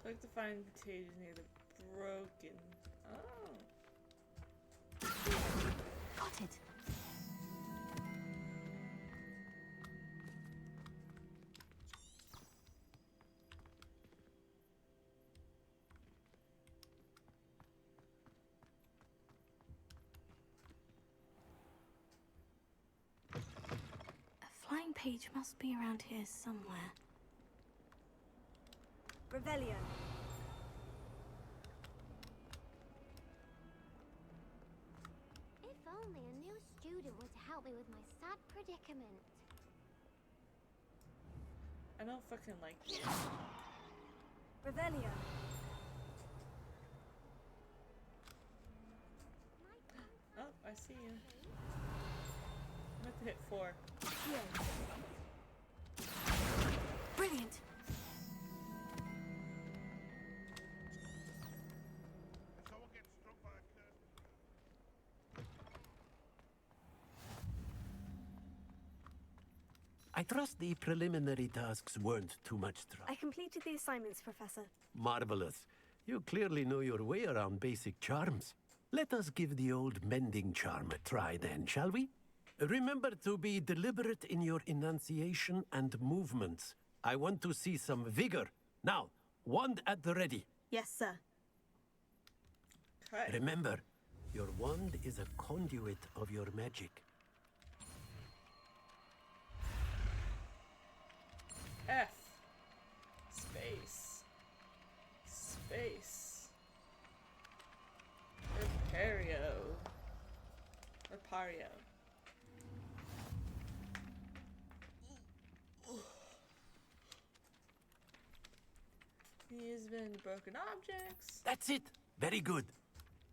[SPEAKER 4] I'd like to find potatoes near the broken. Oh.
[SPEAKER 3] Got it. A flying page must be around here somewhere.
[SPEAKER 5] Revelio.
[SPEAKER 17] If only a new student were to help me with my sad predicament.
[SPEAKER 4] I don't fucking like this.
[SPEAKER 5] Revelio.
[SPEAKER 4] Oh, I see you. I'm about to hit 4.
[SPEAKER 3] Brilliant.
[SPEAKER 10] I trust the preliminary tasks weren't too much trouble.
[SPEAKER 7] I completed the assignments, Professor.
[SPEAKER 10] Marvelous. You clearly know your way around basic charms. Let us give the old mending charm a try then, shall we? Remember to be deliberate in your enunciation and movements. I want to see some vigor. Now, wand at the ready.
[SPEAKER 7] Yes, sir.
[SPEAKER 4] Okay.
[SPEAKER 10] Remember, your wand is a conduit of your magic.
[SPEAKER 4] F. Space. Space. Repario. Repario. He's been broken objects.
[SPEAKER 10] That's it. Very good.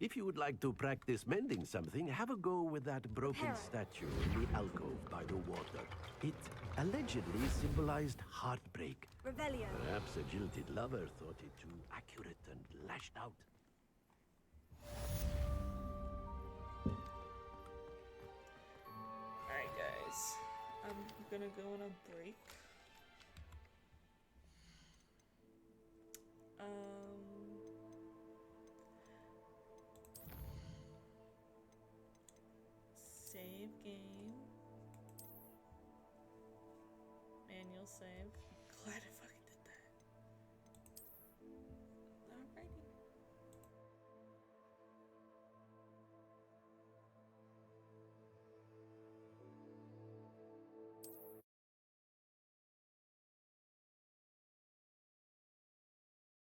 [SPEAKER 10] If you would like to practice mending something, have a go with that broken statue in the alcove by the water. It allegedly symbolized heartbreak.
[SPEAKER 7] Revelio.
[SPEAKER 10] Perhaps a jilted lover thought it too accurate and lashed out.
[SPEAKER 4] Alright, guys. I'm gonna go on a break. Save game. Manual save. Glad if I